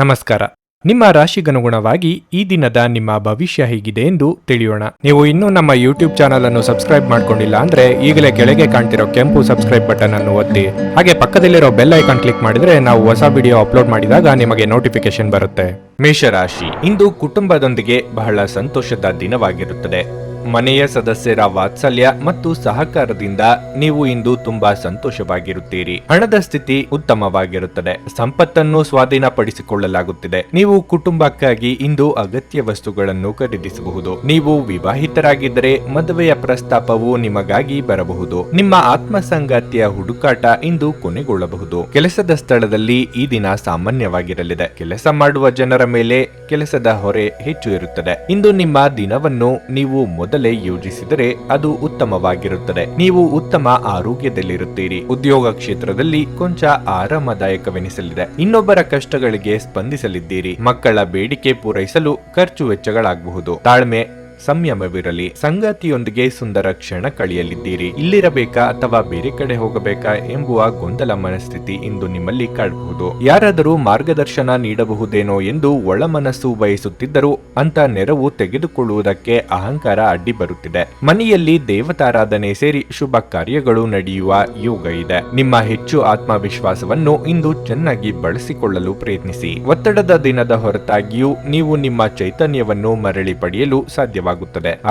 ನಮಸ್ಕಾರ. ನಿಮ್ಮ ರಾಶಿಗನುಗುಣವಾಗಿ ಈ ದಿನದ ನಿಮ್ಮ ಭವಿಷ್ಯ ಹೇಗಿದೆ ಎಂದು ತಿಳಿಯೋಣ. ನೀವು ಇನ್ನೂ ನಮ್ಮ ಯೂಟ್ಯೂಬ್ ಚಾನಲ್ ಅನ್ನು ಸಬ್ಸ್ಕ್ರೈಬ್ ಮಾಡ್ಕೊಂಡಿಲ್ಲ ಅಂದ್ರೆ ಈಗಲೇ ಕೆಳಗೆ ಕಾಣ್ತಿರೋ ಕೆಂಪು ಸಬ್ಸ್ಕ್ರೈಬ್ ಬಟನ್ ಅನ್ನು ಒತ್ತಿ, ಹಾಗೆ ಪಕ್ಕದಲ್ಲಿರೋ ಬೆಲ್ ಐಕಾನ್ ಕ್ಲಿಕ್ ಮಾಡಿದ್ರೆ ನಾವು ಹೊಸ ವಿಡಿಯೋ ಅಪ್ಲೋಡ್ ಮಾಡಿದಾಗ ನಿಮಗೆ ನೋಟಿಫಿಕೇಶನ್ ಬರುತ್ತೆ. ಮೇಷರಾಶಿ, ಇಂದು ಕುಟುಂಬದೊಂದಿಗೆ ಬಹಳ ಸಂತೋಷದ ದಿನವಾಗಿರುತ್ತದೆ. ಮನೆಯ ಸದಸ್ಯರ ವಾತ್ಸಲ್ಯ ಮತ್ತು ಸಹಕಾರದಿಂದ ನೀವು ಇಂದು ತುಂಬಾ ಸಂತೋಷವಾಗಿರುತ್ತೀರಿ. ಹಣದ ಸ್ಥಿತಿ ಉತ್ತಮವಾಗಿರುತ್ತದೆ. ಸಂಪತ್ತನ್ನು ಸ್ವಾಧೀನಪಡಿಸಿಕೊಳ್ಳಲಾಗುತ್ತಿದೆ. ನೀವು ಕುಟುಂಬಕ್ಕಾಗಿ ಇಂದು ಅಗತ್ಯ ವಸ್ತುಗಳನ್ನು ಖರೀದಿಸಬಹುದು. ನೀವು ವಿವಾಹಿತರಾಗಿದ್ದರೆ ಮದುವೆಯ ಪ್ರಸ್ತಾಪವು ನಿಮಗಾಗಿ ಬರಬಹುದು. ನಿಮ್ಮ ಆತ್ಮಸಂಗಾತಿಯ ಹುಡುಕಾಟ ಇಂದು ಕೊನೆಗೊಳ್ಳಬಹುದು. ಕೆಲಸದ ಸ್ಥಳದಲ್ಲಿ ಈ ದಿನ ಸಾಮಾನ್ಯವಾಗಿರಲಿದೆ. ಕೆಲಸ ಮಾಡುವ ಜನರ ಮೇಲೆ ಕೆಲಸದ ಹೊರೆ ಹೆಚ್ಚು ಇರುತ್ತದೆ. ಇಂದು ನಿಮ್ಮ ದಿನವನ್ನು ನೀವು ಮೊದಲೇ ಯೋಜಿಸಿದರೆ ಅದು ಉತ್ತಮವಾಗಿರುತ್ತದೆ. ನೀವು ಉತ್ತಮ ಆರೋಗ್ಯದಲ್ಲಿರುತ್ತೀರಿ. ಉದ್ಯೋಗ ಕ್ಷೇತ್ರದಲ್ಲಿ ಕೊಂಚ ಆರಾಮದಾಯಕವೆನಿಸಲಿದೆ. ಇನ್ನೊಬ್ಬರ ಕಷ್ಟಗಳಿಗೆ ಸ್ಪಂದಿಸಲಿದ್ದೀರಿ. ಮಕ್ಕಳ ಬೇಡಿಕೆ ಪೂರೈಸಲು ಖರ್ಚು ವೆಚ್ಚಗಳಾಗಬಹುದು. ತಾಳ್ಮೆ ಸಂಯಮವಿರಲಿ. ಸಂಗಾತಿಯೊಂದಿಗೆ ಸುಂದರ ಕ್ಷಣ ಕಳೆಯಲಿದ್ದೀರಿ. ಇಲ್ಲಿರಬೇಕಾ ಅಥವಾ ಬೇರೆ ಕಡೆ ಹೋಗಬೇಕಾ ಎಂಬುವ ಗೊಂದಲ ಮನಸ್ಥಿತಿ ಇಂದು ನಿಮ್ಮಲ್ಲಿ ಕಾಡಬಹುದು. ಯಾರಾದರೂ ಮಾರ್ಗದರ್ಶನ ನೀಡಬಹುದೇನೋ ಎಂದು ಒಳ ಮನಸ್ಸು ಬಯಸುತ್ತಿದ್ದರೂ ಅಂತ ನೆರವು ತೆಗೆದುಕೊಳ್ಳುವುದಕ್ಕೆ ಅಹಂಕಾರ ಅಡ್ಡಿ ಬರುತ್ತಿದೆ. ಮನೆಯಲ್ಲಿ ದೇವತಾರಾಧನೆ ಸೇರಿ ಶುಭ ಕಾರ್ಯಗಳು ನಡೆಯುವ ಯೋಗ ಇದೆ. ನಿಮ್ಮ ಹೆಚ್ಚು ಆತ್ಮವಿಶ್ವಾಸವನ್ನು ಇಂದು ಚೆನ್ನಾಗಿ ಬಳಸಿಕೊಳ್ಳಲು ಪ್ರಯತ್ನಿಸಿ. ಒತ್ತಡದ ದಿನದ ಹೊರತಾಗಿಯೂ ನೀವು ನಿಮ್ಮ ಚೈತನ್ಯವನ್ನು ಮರಳಿ ಪಡೆಯಲು ಸಾಧ್ಯವಾಗುತ್ತದೆ.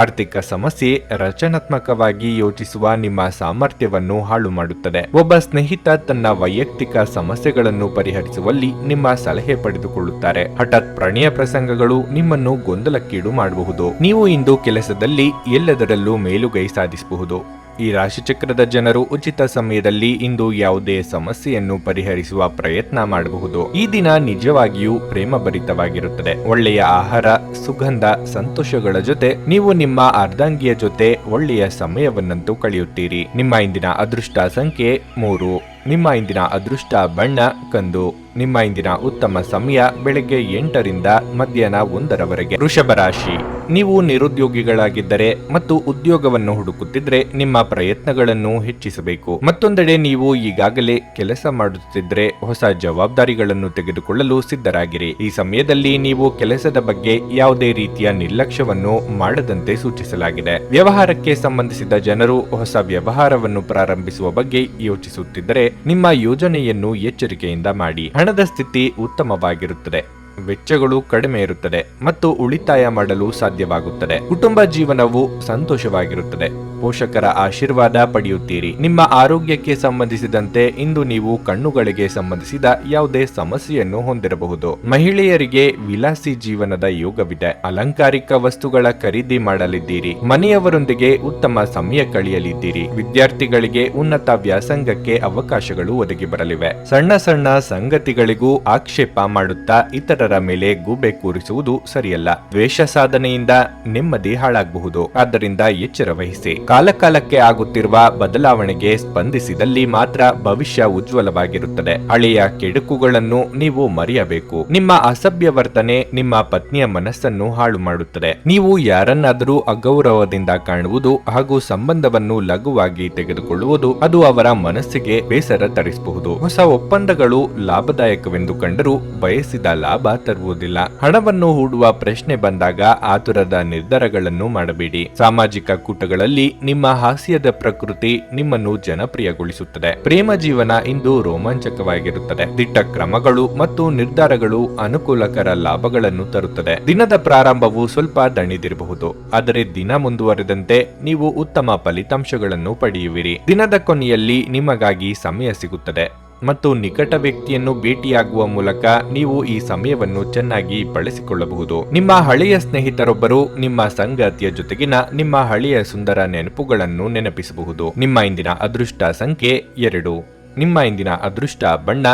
ಆರ್ಥಿಕ ಸಮಸ್ಯೆ ರಚನಾತ್ಮಕವಾಗಿ ಯೋಚಿಸುವ ನಿಮ್ಮ ಸಾಮರ್ಥ್ಯವನ್ನು ಹಾಳು ಮಾಡುತ್ತದೆ. ಒಬ್ಬ ಸ್ನೇಹಿತ ತನ್ನ ವೈಯಕ್ತಿಕ ಸಮಸ್ಯೆಗಳನ್ನು ಪರಿಹರಿಸುವಲ್ಲಿ ನಿಮ್ಮ ಸಲಹೆ ಪಡೆದುಕೊಳ್ಳುತ್ತಾರೆ. ಹಠಾತ್ ಪ್ರಣಯ ಪ್ರಸಂಗಗಳು ನಿಮ್ಮನ್ನು ಗೊಂದಲಕ್ಕೀಡು ಮಾಡಬಹುದು. ನೀವು ಇಂದು ಕೆಲಸದಲ್ಲಿ ಎಲ್ಲದರಲ್ಲೂ ಮೇಲುಗೈ ಸಾಧಿಸಬಹುದು. ಈ ರಾಶಿಚಕ್ರದ ಜನರು ಉಚಿತ ಸಮಯದಲ್ಲಿ ಇಂದು ಯಾವುದೇ ಸಮಸ್ಯೆಯನ್ನು ಪರಿಹರಿಸುವ ಪ್ರಯತ್ನ ಮಾಡಬಹುದು. ಈ ದಿನ ನಿಜವಾಗಿಯೂ ಪ್ರೇಮಭರಿತವಾಗಿರುತ್ತದೆ. ಒಳ್ಳೆಯ ಆಹಾರ, ಸುಗಂಧ, ಸಂತೋಷಗಳ ಜೊತೆ ನೀವು ನಿಮ್ಮ ಅರ್ಧಾಂಗಿಯ ಜೊತೆ ಒಳ್ಳೆಯ ಸಮಯವನ್ನಂತೂ ಕಳೆಯುತ್ತೀರಿ. ನಿಮ್ಮ ಇಂದಿನ ಅದೃಷ್ಟ ಸಂಖ್ಯೆ 3. ನಿಮ್ಮ ಇಂದಿನ ಅದೃಷ್ಟ ಬಣ್ಣ ಕಂದು. ನಿಮ್ಮ ಇಂದಿನ ಉತ್ತಮ ಸಮಯ ಬೆಳಗ್ಗೆ 8 ರಿಂದ ಮಧ್ಯಾಹ್ನ 1 ವೃಷಭ ರಾಶಿ, ನೀವು ನಿರುದ್ಯೋಗಿಗಳಾಗಿದ್ದರೆ ಮತ್ತು ಉದ್ಯೋಗವನ್ನು ಹುಡುಕುತ್ತಿದ್ರೆ ನಿಮ್ಮ ಪ್ರಯತ್ನಗಳನ್ನು ಹೆಚ್ಚಿಸಬೇಕು. ಮತ್ತೊಂದೆಡೆ ನೀವು ಈಗಾಗಲೇ ಕೆಲಸ ಮಾಡುತ್ತಿದ್ರೆ ಹೊಸ ಜವಾಬ್ದಾರಿಗಳನ್ನು ತೆಗೆದುಕೊಳ್ಳಲು ಸಿದ್ಧರಾಗಿರಿ. ಈ ಸಮಯದಲ್ಲಿ ನೀವು ಕೆಲಸದ ಬಗ್ಗೆ ಯಾವುದೇ ರೀತಿಯ ನಿರ್ಲಕ್ಷ್ಯವನ್ನು ಮಾಡದಂತೆ ಸೂಚಿಸಲಾಗಿದೆ. ವ್ಯವಹಾರಕ್ಕೆ ಸಂಬಂಧಿಸಿದ ಜನರು ಹೊಸ ವ್ಯವಹಾರವನ್ನು ಪ್ರಾರಂಭಿಸುವ ಬಗ್ಗೆ ಯೋಚಿಸುತ್ತಿದ್ದರೆ ನಿಮ್ಮ ಯೋಜನೆಯನ್ನು ಎಚ್ಚರಿಕೆಯಿಂದ ಮಾಡಿ. ಹಣದ ಸ್ಥಿತಿ ಉತ್ತಮವಾಗಿರುತ್ತದೆ. ವೆಚ್ಚಗಳು ಕಡಿಮೆ ಇರುತ್ತದೆ ಮತ್ತು ಉಳಿತಾಯ ಮಾಡಲು ಸಾಧ್ಯವಾಗುತ್ತದೆ. ಕುಟುಂಬ ಜೀವನವು ಸಂತೋಷವಾಗಿರುತ್ತದೆ. ಪೋಷಕರ ಆಶೀರ್ವಾದ ಪಡೆಯುತ್ತೀರಿ. ನಿಮ್ಮ ಆರೋಗ್ಯಕ್ಕೆ ಸಂಬಂಧಿಸಿದಂತೆ ಇಂದು ನೀವು ಕಣ್ಣುಗಳಿಗೆ ಸಂಬಂಧಿಸಿದ ಯಾವುದೇ ಸಮಸ್ಯೆಯನ್ನು ಹೊಂದಿರಬಹುದು. ಮಹಿಳೆಯರಿಗೆ ವಿಲಾಸಿ ಜೀವನದ ಯೋಗವಿದೆ. ಅಲಂಕಾರಿಕ ವಸ್ತುಗಳ ಖರೀದಿ ಮಾಡಲಿದ್ದೀರಿ. ಮನೆಯವರೊಂದಿಗೆ ಉತ್ತಮ ಸಮಯ ಕಳೆಯಲಿದ್ದೀರಿ. ವಿದ್ಯಾರ್ಥಿಗಳಿಗೆ ಉನ್ನತ ವ್ಯಾಸಂಗಕ್ಕೆ ಅವಕಾಶಗಳು ಒದಗಿ ಬರಲಿವೆ. ಸಣ್ಣ ಸಣ್ಣ ಸಂಗತಿಗಳಿಗೂ ಆಕ್ಷೇಪ ಮಾಡುತ್ತಾ ಇತರರ ಮೇಲೆ ಗೂಬೆ ಕೂರಿಸುವುದು ಸರಿಯಲ್ಲ. ದ್ವೇಷ ಸಾಧನೆಯಿಂದ ನೆಮ್ಮದಿ ಹಾಳಾಗಬಹುದು. ಆದ್ದರಿಂದ ಎಚ್ಚರ ವಹಿಸಿ. ಕಾಲಕಾಲಕ್ಕೆ ಆಗುತ್ತಿರುವ ಬದಲಾವಣೆಗೆ ಸ್ಪಂದಿಸಿದಲ್ಲಿ ಮಾತ್ರ ಭವಿಷ್ಯ ಉಜ್ವಲವಾಗಿರುತ್ತದೆ. ಹಳೆಯ ಕೆಡುಕುಗಳನ್ನು ನೀವು ಮರೆಯಬೇಕು. ನಿಮ್ಮ ಅಸಭ್ಯ ವರ್ತನೆ ನಿಮ್ಮ ಪತ್ನಿಯ ಮನಸ್ಸನ್ನು ಹಾಳು ಮಾಡುತ್ತದೆ. ನೀವು ಯಾರನ್ನಾದರೂ ಅಗೌರವದಿಂದ ಕಾಣುವುದು ಹಾಗೂ ಸಂಬಂಧವನ್ನು ಲಘುವಾಗಿ ತೆಗೆದುಕೊಳ್ಳುವುದು ಅದು ಅವರ ಮನಸ್ಸಿಗೆ ಬೇಸರ ತರಿಸಬಹುದು. ಹೊಸ ಒಪ್ಪಂದಗಳು ಲಾಭದಾಯಕವೆಂದು ಕಂಡರೂ ಬಯಸಿದ ಲಾಭ ತರುವುದಿಲ್ಲ. ಹಣವನ್ನು ಹೂಡುವ ಪ್ರಶ್ನೆ ಬಂದಾಗ ಆತುರದ ನಿರ್ಧಾರಗಳನ್ನು ಮಾಡಬೇಡಿ. ಸಾಮಾಜಿಕ ಕೂಟಗಳಲ್ಲಿ ನಿಮ್ಮ ಹಾಸ್ಯದ ಪ್ರಕೃತಿ ನಿಮ್ಮನ್ನು ಜನಪ್ರಿಯಗೊಳಿಸುತ್ತದೆ. ಪ್ರೇಮ ಜೀವನ ಇಂದು ರೋಮಾಂಚಕವಾಗಿರುತ್ತದೆ. ದಿಟ್ಟ ಕ್ರಮಗಳು ಮತ್ತು ನಿರ್ಧಾರಗಳು ಅನುಕೂಲಕರ ಲಾಭಗಳನ್ನು ತರುತ್ತದೆ. ದಿನದ ಪ್ರಾರಂಭವು ಸ್ವಲ್ಪ ದಣಿದಿರಬಹುದು, ಆದರೆ ದಿನ ಮುಂದುವರೆದಂತೆ ನೀವು ಉತ್ತಮ ಫಲಿತಾಂಶಗಳನ್ನು ಪಡೆಯುವಿರಿ. ದಿನದ ಕೊನೆಯಲ್ಲಿ ನಿಮಗಾಗಿ ಸಮಯ ಸಿಗುತ್ತದೆ ಮತ್ತು ನಿಕಟ ವ್ಯಕ್ತಿಯನ್ನು ಭೇಟಿಯಾಗುವ ಮೂಲಕ ನೀವು ಈ ಸಮಯವನ್ನು ಚೆನ್ನಾಗಿ ಬಳಸಿಕೊಳ್ಳಬಹುದು. ನಿಮ್ಮ ಹಳೆಯ ಸ್ನೇಹಿತರೊಬ್ಬರು ನಿಮ್ಮ ಸಂಗಾತಿಯ ಜೊತೆಗಿನ ನಿಮ್ಮ ಹಳೆಯ ಸುಂದರ ನೆನಪುಗಳನ್ನು ನೆನಪಿಸಬಹುದು. ನಿಮ್ಮ ಇಂದಿನ ಅದೃಷ್ಟ ಸಂಖ್ಯೆ 2. ನಿಮ್ಮ ಇಂದಿನ ಅದೃಷ್ಟ ಬಣ್ಣ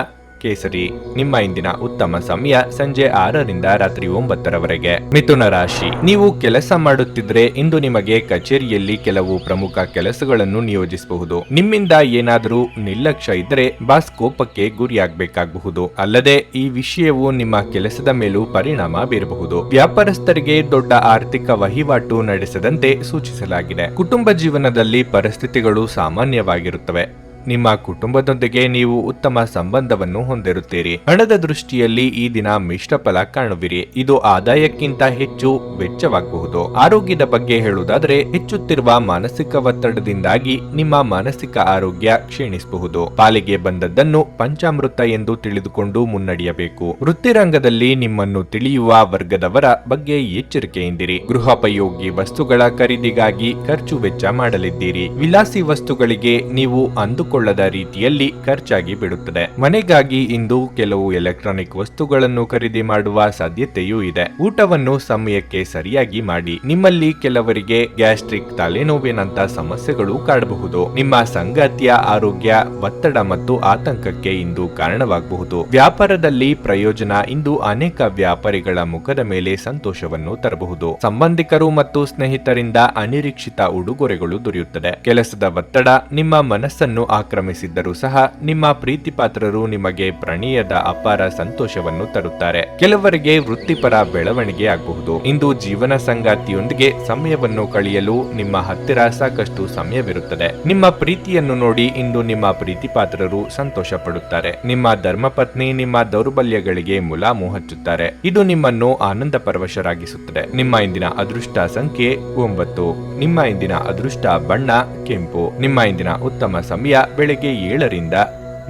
ಕೇಸರಿ. ನಿಮ್ಮ ಇಂದಿನ ಉತ್ತಮ ಸಮಯ ಸಂಜೆ 6 ರಿಂದ ರಾತ್ರಿ 9 ಮಿಥುನ ರಾಶಿ, ನೀವು ಕೆಲಸ ಮಾಡುತ್ತಿದ್ರೆ ಇಂದು ನಿಮಗೆ ಕಚೇರಿಯಲ್ಲಿ ಕೆಲವು ಪ್ರಮುಖ ಕೆಲಸಗಳನ್ನು ನಿಯೋಜಿಸಬಹುದು. ನಿಮ್ಮಿಂದ ಏನಾದರೂ ನಿರ್ಲಕ್ಷ್ಯ ಇದ್ದರೆ ಬಾಸ್ ಕೋಪಕ್ಕೆ ಗುರಿಯಾಗಬೇಕಾಗಬಹುದು. ಅಲ್ಲದೆ ಈ ವಿಷಯವು ನಿಮ್ಮ ಕೆಲಸದ ಮೇಲೂ ಪರಿಣಾಮ ಬೀರಬಹುದು. ವ್ಯಾಪಾರಸ್ಥರಿಗೆ ದೊಡ್ಡ ಆರ್ಥಿಕ ವಹಿವಾಟು ನಡೆಸದಂತೆ ಸೂಚಿಸಲಾಗಿದೆ. ಕುಟುಂಬ ಜೀವನದಲ್ಲಿ ಪರಿಸ್ಥಿತಿಗಳು ಸಾಮಾನ್ಯವಾಗಿರುತ್ತವೆ. ನಿಮ್ಮ ಕುಟುಂಬದೊಂದಿಗೆ ನೀವು ಉತ್ತಮ ಸಂಬಂಧವನ್ನು ಹೊಂದಿರುತ್ತೀರಿ. ಹಣದ ದೃಷ್ಟಿಯಲ್ಲಿ ಈ ದಿನ ಮಿಶ್ರ ಫಲ ಕಾಣುವಿರಿ. ಇದು ಆದಾಯಕ್ಕಿಂತ ಹೆಚ್ಚು ವೆಚ್ಚವಾಗಬಹುದು. ಆರೋಗ್ಯದ ಬಗ್ಗೆ ಹೇಳುವುದಾದರೆ ಹೆಚ್ಚುತ್ತಿರುವ ಮಾನಸಿಕ ಒತ್ತಡದಿಂದಾಗಿ ನಿಮ್ಮ ಮಾನಸಿಕ ಆರೋಗ್ಯ ಕ್ಷೀಣಿಸಬಹುದು. ಪಾಲಿಗೆ ಬಂದದ್ದನ್ನು ಪಂಚಾಮೃತ ಎಂದು ತಿಳಿದುಕೊಂಡು ಮುನ್ನಡೆಯಬೇಕು. ವೃತ್ತಿರಂಗದಲ್ಲಿ ನಿಮ್ಮನ್ನು ತಿಳಿಯುವ ವರ್ಗದವರ ಬಗ್ಗೆ ಎಚ್ಚರಿಕೆಯಿಂದಿರಿ. ಗೃಹೋಪಯೋಗಿ ವಸ್ತುಗಳ ಖರೀದಿಗಾಗಿ ಖರ್ಚು ವೆಚ್ಚ ಮಾಡಲಿದ್ದೀರಿ. ವಿಲಾಸಿ ವಸ್ತುಗಳಿಗೆ ನೀವು ಅಂದುಕೊಳ್ಳದ ರೀತಿಯಲ್ಲಿ ಖರ್ಚಾಗಿ ಬಿಡುತ್ತದೆ. ಮನೆಗಾಗಿ ಇಂದು ಕೆಲವು ಎಲೆಕ್ಟ್ರಾನಿಕ್ ವಸ್ತುಗಳನ್ನು ಖರೀದಿ ಮಾಡುವ ಸಾಧ್ಯತೆಯೂ ಇದೆ. ಊಟವನ್ನು ಸಮಯಕ್ಕೆ ಸರಿಯಾಗಿ ಮಾಡಿ. ನಿಮ್ಮಲ್ಲಿ ಕೆಲವರಿಗೆ ಗ್ಯಾಸ್ಟ್ರಿಕ್, ತಲೆನೋವಿನಂತ ಸಮಸ್ಯೆಗಳು ಕಾಡಬಹುದು. ನಿಮ್ಮ ಸಂಗಾತಿಯ ಆರೋಗ್ಯ ಒತ್ತಡ ಮತ್ತು ಆತಂಕಕ್ಕೆ ಇಂದು ಕಾರಣವಾಗಬಹುದು. ವ್ಯಾಪಾರದಲ್ಲಿ ಪ್ರಯೋಜನ ಇಂದು ಅನೇಕ ವ್ಯಾಪಾರಿಗಳ ಮುಖದ ಮೇಲೆ ಸಂತೋಷವನ್ನು ತರಬಹುದು. ಸಂಬಂಧಿಕರು ಮತ್ತು ಸ್ನೇಹಿತರಿಂದ ಅನಿರೀಕ್ಷಿತ ಉಡುಗೊರೆಗಳು ದೊರೆಯುತ್ತದೆ. ಕೆಲಸದ ಒತ್ತಡ ನಿಮ್ಮ ಮನಸ್ಸನ್ನು ಆಕ್ರಮಿಸಿದ್ದರೂ ಸಹ ನಿಮ್ಮ ಪ್ರೀತಿಪಾತ್ರರು ನಿಮಗೆ ಪ್ರಣಯದ ಅಪಾರ ಸಂತೋಷವನ್ನು ತರುತ್ತಾರೆ. ಕೆಲವರಿಗೆ ವೃತ್ತಿಪರ ಬೆಳವಣಿಗೆ ಆಗಬಹುದು. ಇಂದು ಜೀವನ ಸಂಗಾತಿಯೊಂದಿಗೆ ಸಮಯವನ್ನು ಕಳೆಯಲು ನಿಮ್ಮ ಹತ್ತಿರ ಸಾಕಷ್ಟು ಸಮಯವಿರುತ್ತದೆ. ನಿಮ್ಮ ಪ್ರೀತಿಯನ್ನು ನೋಡಿ ಇಂದು ನಿಮ್ಮ ಪ್ರೀತಿಪಾತ್ರರು ಸಂತೋಷ ಪಡುತ್ತಾರೆ. ನಿಮ್ಮ ಧರ್ಮಪತ್ನಿ ನಿಮ್ಮ ದೌರ್ಬಲ್ಯಗಳಿಗೆ ಮುಲಾಮು ಹಚ್ಚುತ್ತಾರೆ. ಇದು ನಿಮ್ಮನ್ನು ಆನಂದ ಪರವಶರಾಗಿಸುತ್ತದೆ. ನಿಮ್ಮ ಇಂದಿನ ಅದೃಷ್ಟ ಸಂಖ್ಯೆ 9. ನಿಮ್ಮ ಇಂದಿನ ಅದೃಷ್ಟ ಬಣ್ಣ ಕೆಂಪು. ನಿಮ್ಮ ಇಂದಿನ ಉತ್ತಮ ಸಮಯ ಬೆಳಗ್ಗೆ 7ರಿಂದ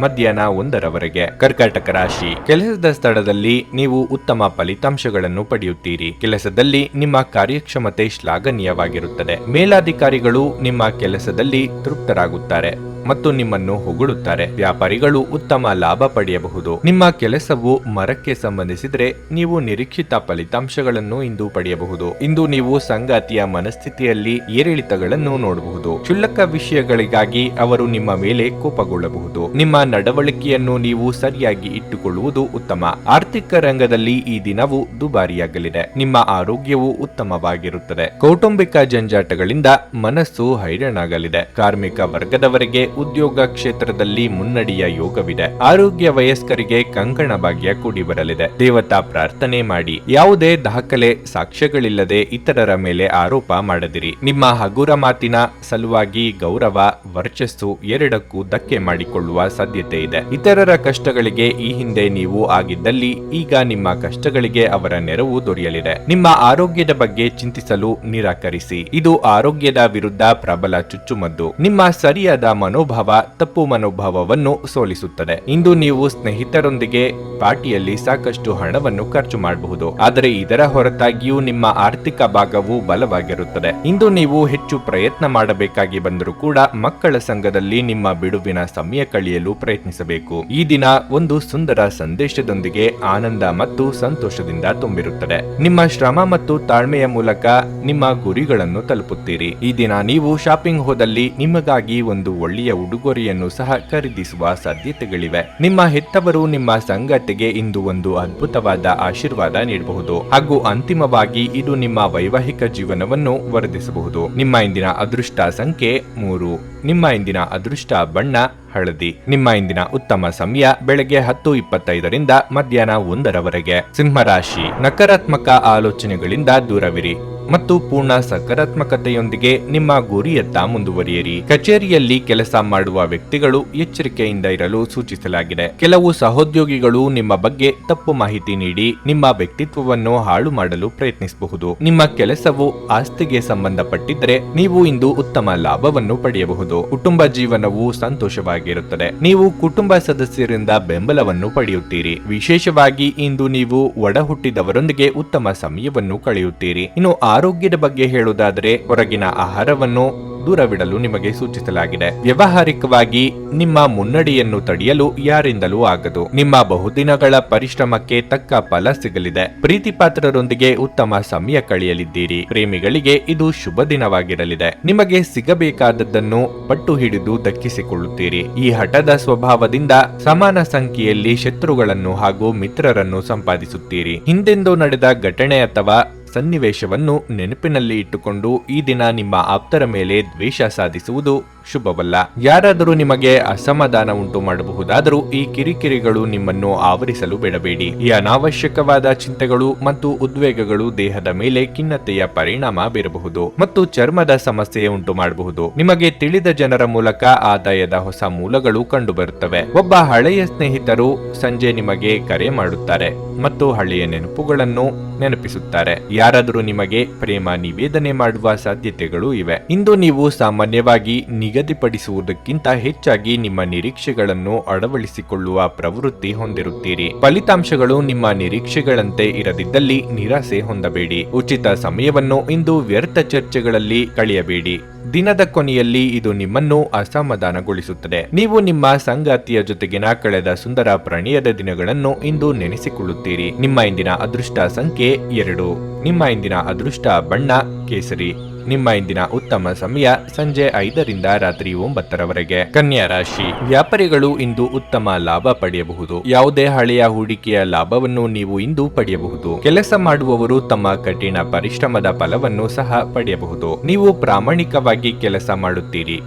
ಮಧ್ಯಾಹ್ನ 1ರವರೆಗೆ. ಕರ್ಕಾಟಕ ರಾಶಿ. ಕೆಲಸದ ಸ್ಥಳದಲ್ಲಿ ನೀವು ಉತ್ತಮ ಫಲಿತಾಂಶಗಳನ್ನು ಪಡೆಯುತ್ತೀರಿ. ಕೆಲಸದಲ್ಲಿ ನಿಮ್ಮ ಕಾರ್ಯಕ್ಷಮತೆ ಶ್ಲಾಘನೀಯವಾಗಿರುತ್ತದೆ. ಮೇಲಾಧಿಕಾರಿಗಳು ನಿಮ್ಮ ಕೆಲಸದಲ್ಲಿ ತೃಪ್ತರಾಗುತ್ತಾರೆ ಮತ್ತು ನಿಮ್ಮನ್ನು ಹೊಗಳುತ್ತಾರೆ. ವ್ಯಾಪಾರಿಗಳು ಉತ್ತಮ ಲಾಭ ಪಡೆಯಬಹುದು. ನಿಮ್ಮ ಕೆಲಸವು ಮರಕ್ಕೆ ಸಂಬಂಧಿಸಿದರೆ ನೀವು ನಿರೀಕ್ಷಿತ ಫಲಿತಾಂಶಗಳನ್ನು ಇಂದು ಪಡೆಯಬಹುದು. ಇಂದು ನೀವು ಸಂಗಾತಿಯ ಮನಸ್ಥಿತಿಯಲ್ಲಿ ಏರಿಳಿತಗಳನ್ನು ನೋಡಬಹುದು. ಕ್ಷುಲ್ಲಕ ವಿಷಯಗಳಿಗಾಗಿ ಅವರು ನಿಮ್ಮ ಮೇಲೆ ಕೋಪಗೊಳ್ಳಬಹುದು. ನಿಮ್ಮ ನಡವಳಿಕೆಯನ್ನು ನೀವು ಸರಿಯಾಗಿ ಇಟ್ಟುಕೊಳ್ಳುವುದು ಉತ್ತಮ. ಆರ್ಥಿಕ ರಂಗದಲ್ಲಿ ಈ ದಿನವು ದುಬಾರಿಯಾಗಲಿದೆ. ನಿಮ್ಮ ಆರೋಗ್ಯವು ಉತ್ತಮವಾಗಿರುತ್ತದೆ. ಕೌಟುಂಬಿಕ ಜಂಜಾಟಗಳಿಂದ ಮನಸ್ಸು ಹೈರಾಣಾಗಲಿದೆ. ಕಾರ್ಮಿಕ ವರ್ಗದವರಿಗೆ ಉದ್ಯೋಗ ಕ್ಷೇತ್ರದಲ್ಲಿ ಮುನ್ನಡೆಯ ಯೋಗವಿದೆ. ಆರೋಗ್ಯ ವಯಸ್ಕರಿಗೆ ಕಂಕಣ ಭಾಗ್ಯ ಕೂಡಿ ಬರಲಿದೆ. ದೇವತಾ ಪ್ರಾರ್ಥನೆ ಮಾಡಿ. ಯಾವುದೇ ದಾಖಲೆ ಸಾಕ್ಷ್ಯಗಳಿಲ್ಲದೆ ಇತರರ ಮೇಲೆ ಆರೋಪ ಮಾಡದಿರಿ. ನಿಮ್ಮ ಹಗುರ ಮಾತಿನ ಸಲುವಾಗಿ ಗೌರವ, ವರ್ಚಸ್ಸು ಎರಡಕ್ಕೂ ಧಕ್ಕೆ ಮಾಡಿಕೊಳ್ಳುವ ಸಾಧ್ಯತೆ ಇದೆ. ಇತರರ ಕಷ್ಟಗಳಿಗೆ ಈ ಹಿಂದೆ ನೀವು ಆಗಿದ್ದಲ್ಲಿ ಈಗ ನಿಮ್ಮ ಕಷ್ಟಗಳಿಗೆ ಅವರ ನೆರವು ದೊರೆಯಲಿದೆ. ನಿಮ್ಮ ಆರೋಗ್ಯದ ಬಗ್ಗೆ ಚಿಂತಿಸಲು ನಿರಾಕರಿಸಿ. ಇದು ಆರೋಗ್ಯದ ವಿರುದ್ಧ ಪ್ರಬಲ ಚುಚ್ಚುಮದ್ದು. ನಿಮ್ಮ ಸರಿಯಾದ ಮನೋಭಾವ ತಪ್ಪು ಮನೋಭಾವವನ್ನು ಸೋಲಿಸುತ್ತದೆ. ಇಂದು ನೀವು ಸ್ನೇಹಿತರೊಂದಿಗೆ ಪಾರ್ಟಿಯಲ್ಲಿ ಸಾಕಷ್ಟು ಹಣವನ್ನು ಖರ್ಚು ಮಾಡಬಹುದು. ಆದರೆ ಇದರ ಹೊರತಾಗಿಯೂ ನಿಮ್ಮ ಆರ್ಥಿಕ ಭಾಗವು ಬಲವಾಗಿರುತ್ತದೆ. ಇಂದು ನೀವು ಹೆಚ್ಚು ಪ್ರಯತ್ನ ಮಾಡಬೇಕಾಗಿ ಬಂದರೂ ಕೂಡ ಮಕ್ಕಳ ಸಂಘದಲ್ಲಿ ನಿಮ್ಮ ಬಿಡುವಿನ ಸಮಯ ಕಳೆಯಲು ಪ್ರಯತ್ನಿಸಬೇಕು. ಈ ದಿನ ಒಂದು ಸುಂದರ ಸಂದೇಶದೊಂದಿಗೆ ಆನಂದ ಮತ್ತು ಸಂತೋಷದಿಂದ ತುಂಬಿರುತ್ತದೆ. ನಿಮ್ಮ ಶ್ರಮ ಮತ್ತು ತಾಳ್ಮೆಯ ಮೂಲಕ ನಿಮ್ಮ ಗುರಿಗಳನ್ನು ತಲುಪುತ್ತೀರಿ. ಈ ದಿನ ನೀವು ಶಾಪಿಂಗ್ ಹೋದಲ್ಲಿ ನಿಮಗಾಗಿ ಒಂದು ಒಳ್ಳೆಯ ಉಡುಗೊರೆಯನ್ನು ಸಹ ಖರೀದಿಸುವ ಸಾಧ್ಯತೆಗಳಿವೆ. ನಿಮ್ಮ ಹೆತ್ತವರು ನಿಮ್ಮ ಸಂಗಾತಿಗೆ ಇಂದು ಒಂದು ಅದ್ಭುತವಾದ ಆಶೀರ್ವಾದ ನೀಡಬಹುದು ಹಾಗೂ ಅಂತಿಮವಾಗಿ ಇದು ನಿಮ್ಮ ವೈವಾಹಿಕ ಜೀವನವನ್ನು ವರ್ಧಿಸಬಹುದು. ನಿಮ್ಮ ಇಂದಿನ ಅದೃಷ್ಟ ಸಂಖ್ಯೆ 3. ನಿಮ್ಮ ಇಂದಿನ ಅದೃಷ್ಟ ಬಣ್ಣ ಹಳದಿ. ನಿಮ್ಮ ಇಂದಿನ ಉತ್ತಮ ಸಮಯ ಬೆಳಗ್ಗೆ 10:25ರಿಂದ ಮಧ್ಯಾಹ್ನ 1ರವರೆಗೆ. ಸಿಂಹರಾಶಿ. ನಕಾರಾತ್ಮಕ ಆಲೋಚನೆಗಳಿಂದ ದೂರವಿರಿ ಮತ್ತು ಪೂರ್ಣ ಸಕಾರಾತ್ಮಕತೆಯೊಂದಿಗೆ ನಿಮ್ಮ ಗುರಿಯತ್ತ ಮುಂದುವರಿಯಿರಿ. ಕಚೇರಿಯಲ್ಲಿ ಕೆಲಸ ಮಾಡುವ ವ್ಯಕ್ತಿಗಳು ಎಚ್ಚರಿಕೆಯಿಂದ ಇರಲು ಸೂಚಿಸಲಾಗಿದೆ. ಕೆಲವು ಸಹೋದ್ಯೋಗಿಗಳು ನಿಮ್ಮ ಬಗ್ಗೆ ತಪ್ಪು ಮಾಹಿತಿ ನೀಡಿ ನಿಮ್ಮ ವ್ಯಕ್ತಿತ್ವವನ್ನು ಹಾಳು ಮಾಡಲು ಪ್ರಯತ್ನಿಸಬಹುದು. ನಿಮ್ಮ ಕೆಲಸವು ಆಸ್ತಿಗೆ ಸಂಬಂಧಪಟ್ಟಿದ್ದರೆ ನೀವು ಇಂದು ಉತ್ತಮ ಲಾಭವನ್ನು ಪಡೆಯಬಹುದು. ಕುಟುಂಬ ಜೀವನವು ಸಂತೋಷವಾಗಿರುತ್ತದೆ. ನೀವು ಕುಟುಂಬ ಸದಸ್ಯರಿಂದ ಬೆಂಬಲವನ್ನು ಪಡೆಯುತ್ತೀರಿ. ವಿಶೇಷವಾಗಿ ಇಂದು ನೀವು ಒಡ ಹುಟ್ಟಿದವರೊಂದಿಗೆ ಉತ್ತಮ ಸಮಯವನ್ನು ಕಳೆಯುತ್ತೀರಿ. ಇನ್ನು ಆರೋಗ್ಯದ ಬಗ್ಗೆ ಹೇಳುವುದಾದರೆ ಹೊರಗಿನ ಆಹಾರವನ್ನು ದೂರವಿಡಲು ನಿಮಗೆ ಸೂಚಿಸಲಾಗಿದೆ. ವ್ಯಾವಹಾರಿಕವಾಗಿ ನಿಮ್ಮ ಮುನ್ನಡೆಯನ್ನು ತಡೆಯಲು ಯಾರಿಂದಲೂ ಆಗದು. ನಿಮ್ಮ ಬಹುದಿನಗಳ ಪರಿಶ್ರಮಕ್ಕೆ ತಕ್ಕ ಫಲ ಸಿಗಲಿದೆ. ಪ್ರೀತಿಪಾತ್ರರೊಂದಿಗೆ ಉತ್ತಮ ಸಮಯ ಕಳೆಯಲಿದ್ದೀರಿ. ಪ್ರೇಮಿಗಳಿಗೆ ಇದು ಶುಭ ದಿನವಾಗಿರಲಿದೆ. ನಿಮಗೆ ಸಿಗಬೇಕಾದದ್ದನ್ನು ಪಟ್ಟು ಹಿಡಿದು ದಕ್ಕಿಸಿಕೊಳ್ಳುತ್ತೀರಿ. ಈ ಹಠದ ಸ್ವಭಾವದಿಂದ ಸಮಾನ ಸಂಖ್ಯೆಯಲ್ಲಿ ಶತ್ರುಗಳನ್ನು ಹಾಗೂ ಮಿತ್ರರನ್ನು ಸಂಪಾದಿಸುತ್ತೀರಿ. ಹಿಂದೆಂದೋ ನಡೆದ ಘಟನೆ ಅಥವಾ ಸನ್ನಿವೇಶವನ್ನು ನೆನಪಿನಲ್ಲಿ ಇಟ್ಟುಕೊಂಡು ಈ ದಿನ ನಿಮ್ಮ ಆಪ್ತರ ಮೇಲೆ ದ್ವೇಷ ಸಾಧಿಸುವುದು ಶುಭವಲ್ಲ. ಯಾರಾದರೂ ನಿಮಗೆ ಅಸಮಾಧಾನ ಉಂಟು ಮಾಡಬಹುದಾದರೂ ಈ ಕಿರಿಕಿರಿಗಳು ನಿಮ್ಮನ್ನು ಆವರಿಸಲು ಬಿಡಬೇಡಿ. ಈ ಅನಾವಶ್ಯಕವಾದ ಚಿಂತೆಗಳು ಮತ್ತು ಉದ್ವೇಗಗಳು ದೇಹದ ಮೇಲೆ ಖಿನ್ನತೆಯ ಪರಿಣಾಮ ಬೀರಬಹುದು ಮತ್ತು ಚರ್ಮದ ಸಮಸ್ಯೆ ಉಂಟು ಮಾಡಬಹುದು. ನಿಮಗೆ ತಿಳಿದ ಜನರ ಮೂಲಕ ಆದಾಯದ ಹೊಸ ಮೂಲಗಳು ಕಂಡುಬರುತ್ತವೆ. ಒಬ್ಬ ಹಳೆಯ ಸ್ನೇಹಿತರು ಸಂಜೆ ನಿಮಗೆ ಕರೆ ಮಾಡುತ್ತಾರೆ ಮತ್ತು ಹಳೆಯ ನೆನಪುಗಳನ್ನು ನೆನಪಿಸುತ್ತಾರೆ. ಯಾರಾದರೂ ನಿಮಗೆ ಪ್ರೇಮ ನಿವೇದನೆ ಮಾಡುವ ಸಾಧ್ಯತೆಗಳು ಇವೆ. ಇಂದು ನೀವು ಸಾಮಾನ್ಯವಾಗಿ ನಿಗದಿಪಡಿಸುವುದಕ್ಕಿಂತ ಹೆಚ್ಚಾಗಿ ನಿಮ್ಮ ನಿರೀಕ್ಷೆಗಳನ್ನು ಅಳವಡಿಸಿಕೊಳ್ಳುವ ಪ್ರವೃತ್ತಿ ಹೊಂದಿರುತ್ತೀರಿ. ಫಲಿತಾಂಶಗಳು ನಿಮ್ಮ ನಿರೀಕ್ಷೆಗಳಂತೆ ಇರದಿದ್ದಲ್ಲಿ ನಿರಾಸೆ ಹೊಂದಬೇಡಿ. ಉಚಿತ ಸಮಯವನ್ನು ಇಂದು ವ್ಯರ್ಥ ಚರ್ಚೆಗಳಲ್ಲಿ ಕಳೆಯಬೇಡಿ. ದಿನದ ಕೊನೆಯಲ್ಲಿ ಇದು ನಿಮ್ಮನ್ನು ಅಸಮಾಧಾನಗೊಳಿಸುತ್ತದೆ. ನೀವು ನಿಮ್ಮ ಸಂಗಾತಿಯ ಜೊತೆಗಿನ ಕಳೆದ ಸುಂದರ ಪ್ರಣಯದ ದಿನಗಳನ್ನು ಇಂದು ನೆನೆಸಿಕೊಳ್ಳುತ್ತೀರಿ. ನಿಮ್ಮ ಇಂದಿನ ಅದೃಷ್ಟ ಸಂಖ್ಯೆ 2. ನಿಮ್ಮ ಇಂದಿನ ಅದೃಷ್ಟ ಬಣ್ಣ ಕೇಸರಿ. ನಿಮ್ಮ ಇಂದಿನ ಉತ್ತಮ ಸಮಯ ಸಂಜೆ 5 ರಿಂದ ರಾತ್ರಿ 9 ಕನ್ಯಾ ರಾಶಿ. ವ್ಯಾಪಾರಿಗಳು ಇಂದು ಉತ್ತಮ ಲಾಭ ಪಡೆಯಬಹುದು. ಯಾವುದೇ ಹಳೆಯ ಹೂಡಿಕೆಯ ಲಾಭವನ್ನು ನೀವು ಇಂದು ಪಡೆಯಬಹುದು. ಕೆಲಸ ಮಾಡುವವರು ತಮ್ಮ ಕಠಿಣ ಪರಿಶ್ರಮದ ಫಲವನ್ನು ಸಹ ಪಡೆಯಬಹುದು. ನೀವು ಪ್ರಾಮಾಣಿಕವಾಗಿ ಕೆಲಸ ಮಾಡುತ್ತೀರಿ.